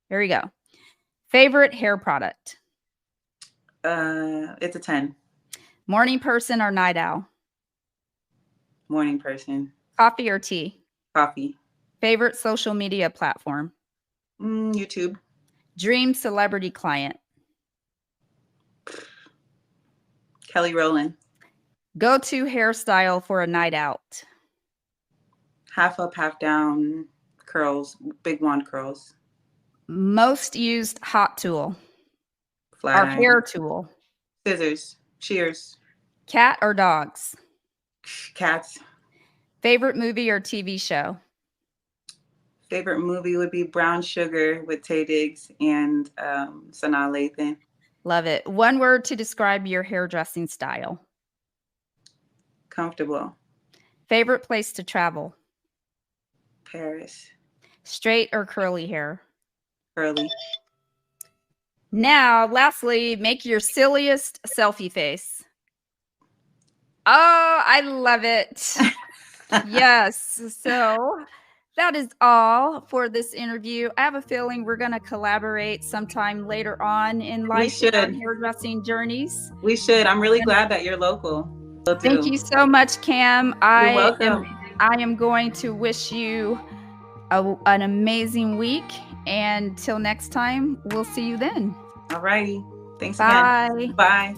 [SPEAKER 1] here we go. Favorite hair product?
[SPEAKER 2] It's a 10.
[SPEAKER 1] Morning person or night owl?
[SPEAKER 2] Morning person.
[SPEAKER 1] Coffee or tea?
[SPEAKER 2] Coffee.
[SPEAKER 1] Favorite social media platform?
[SPEAKER 2] YouTube.
[SPEAKER 1] Dream celebrity client?
[SPEAKER 2] Kelly Rowland.
[SPEAKER 1] Go-to hairstyle for a night out?
[SPEAKER 2] Half up, half down curls, big wand curls.
[SPEAKER 1] Most used hot tool
[SPEAKER 2] Flat
[SPEAKER 1] or
[SPEAKER 2] iron.
[SPEAKER 1] hair tool?
[SPEAKER 2] Scissors. Shears.
[SPEAKER 1] Cat or dogs?
[SPEAKER 2] Cats.
[SPEAKER 1] Favorite movie or TV show?
[SPEAKER 2] Favorite movie would be Brown Sugar with Taye Diggs and Sanaa Lathan.
[SPEAKER 1] Love it. One word to describe your hairdressing style?
[SPEAKER 2] Comfortable.
[SPEAKER 1] Favorite place to travel?
[SPEAKER 2] Paris.
[SPEAKER 1] Straight or curly hair?
[SPEAKER 2] Curly.
[SPEAKER 1] Now, lastly, make your silliest selfie face. Oh, I love it. Yes. So that is all for this interview. I have a feeling we're going to collaborate sometime later on in life in our hairdressing journeys.
[SPEAKER 2] We should. I'm really glad that you're local.
[SPEAKER 1] Thank you so much, Cam.
[SPEAKER 2] You're welcome.
[SPEAKER 1] I am going to wish you an amazing week. And till next time, we'll see you then.
[SPEAKER 2] All righty. Thanks
[SPEAKER 1] Bye.
[SPEAKER 2] again. Bye.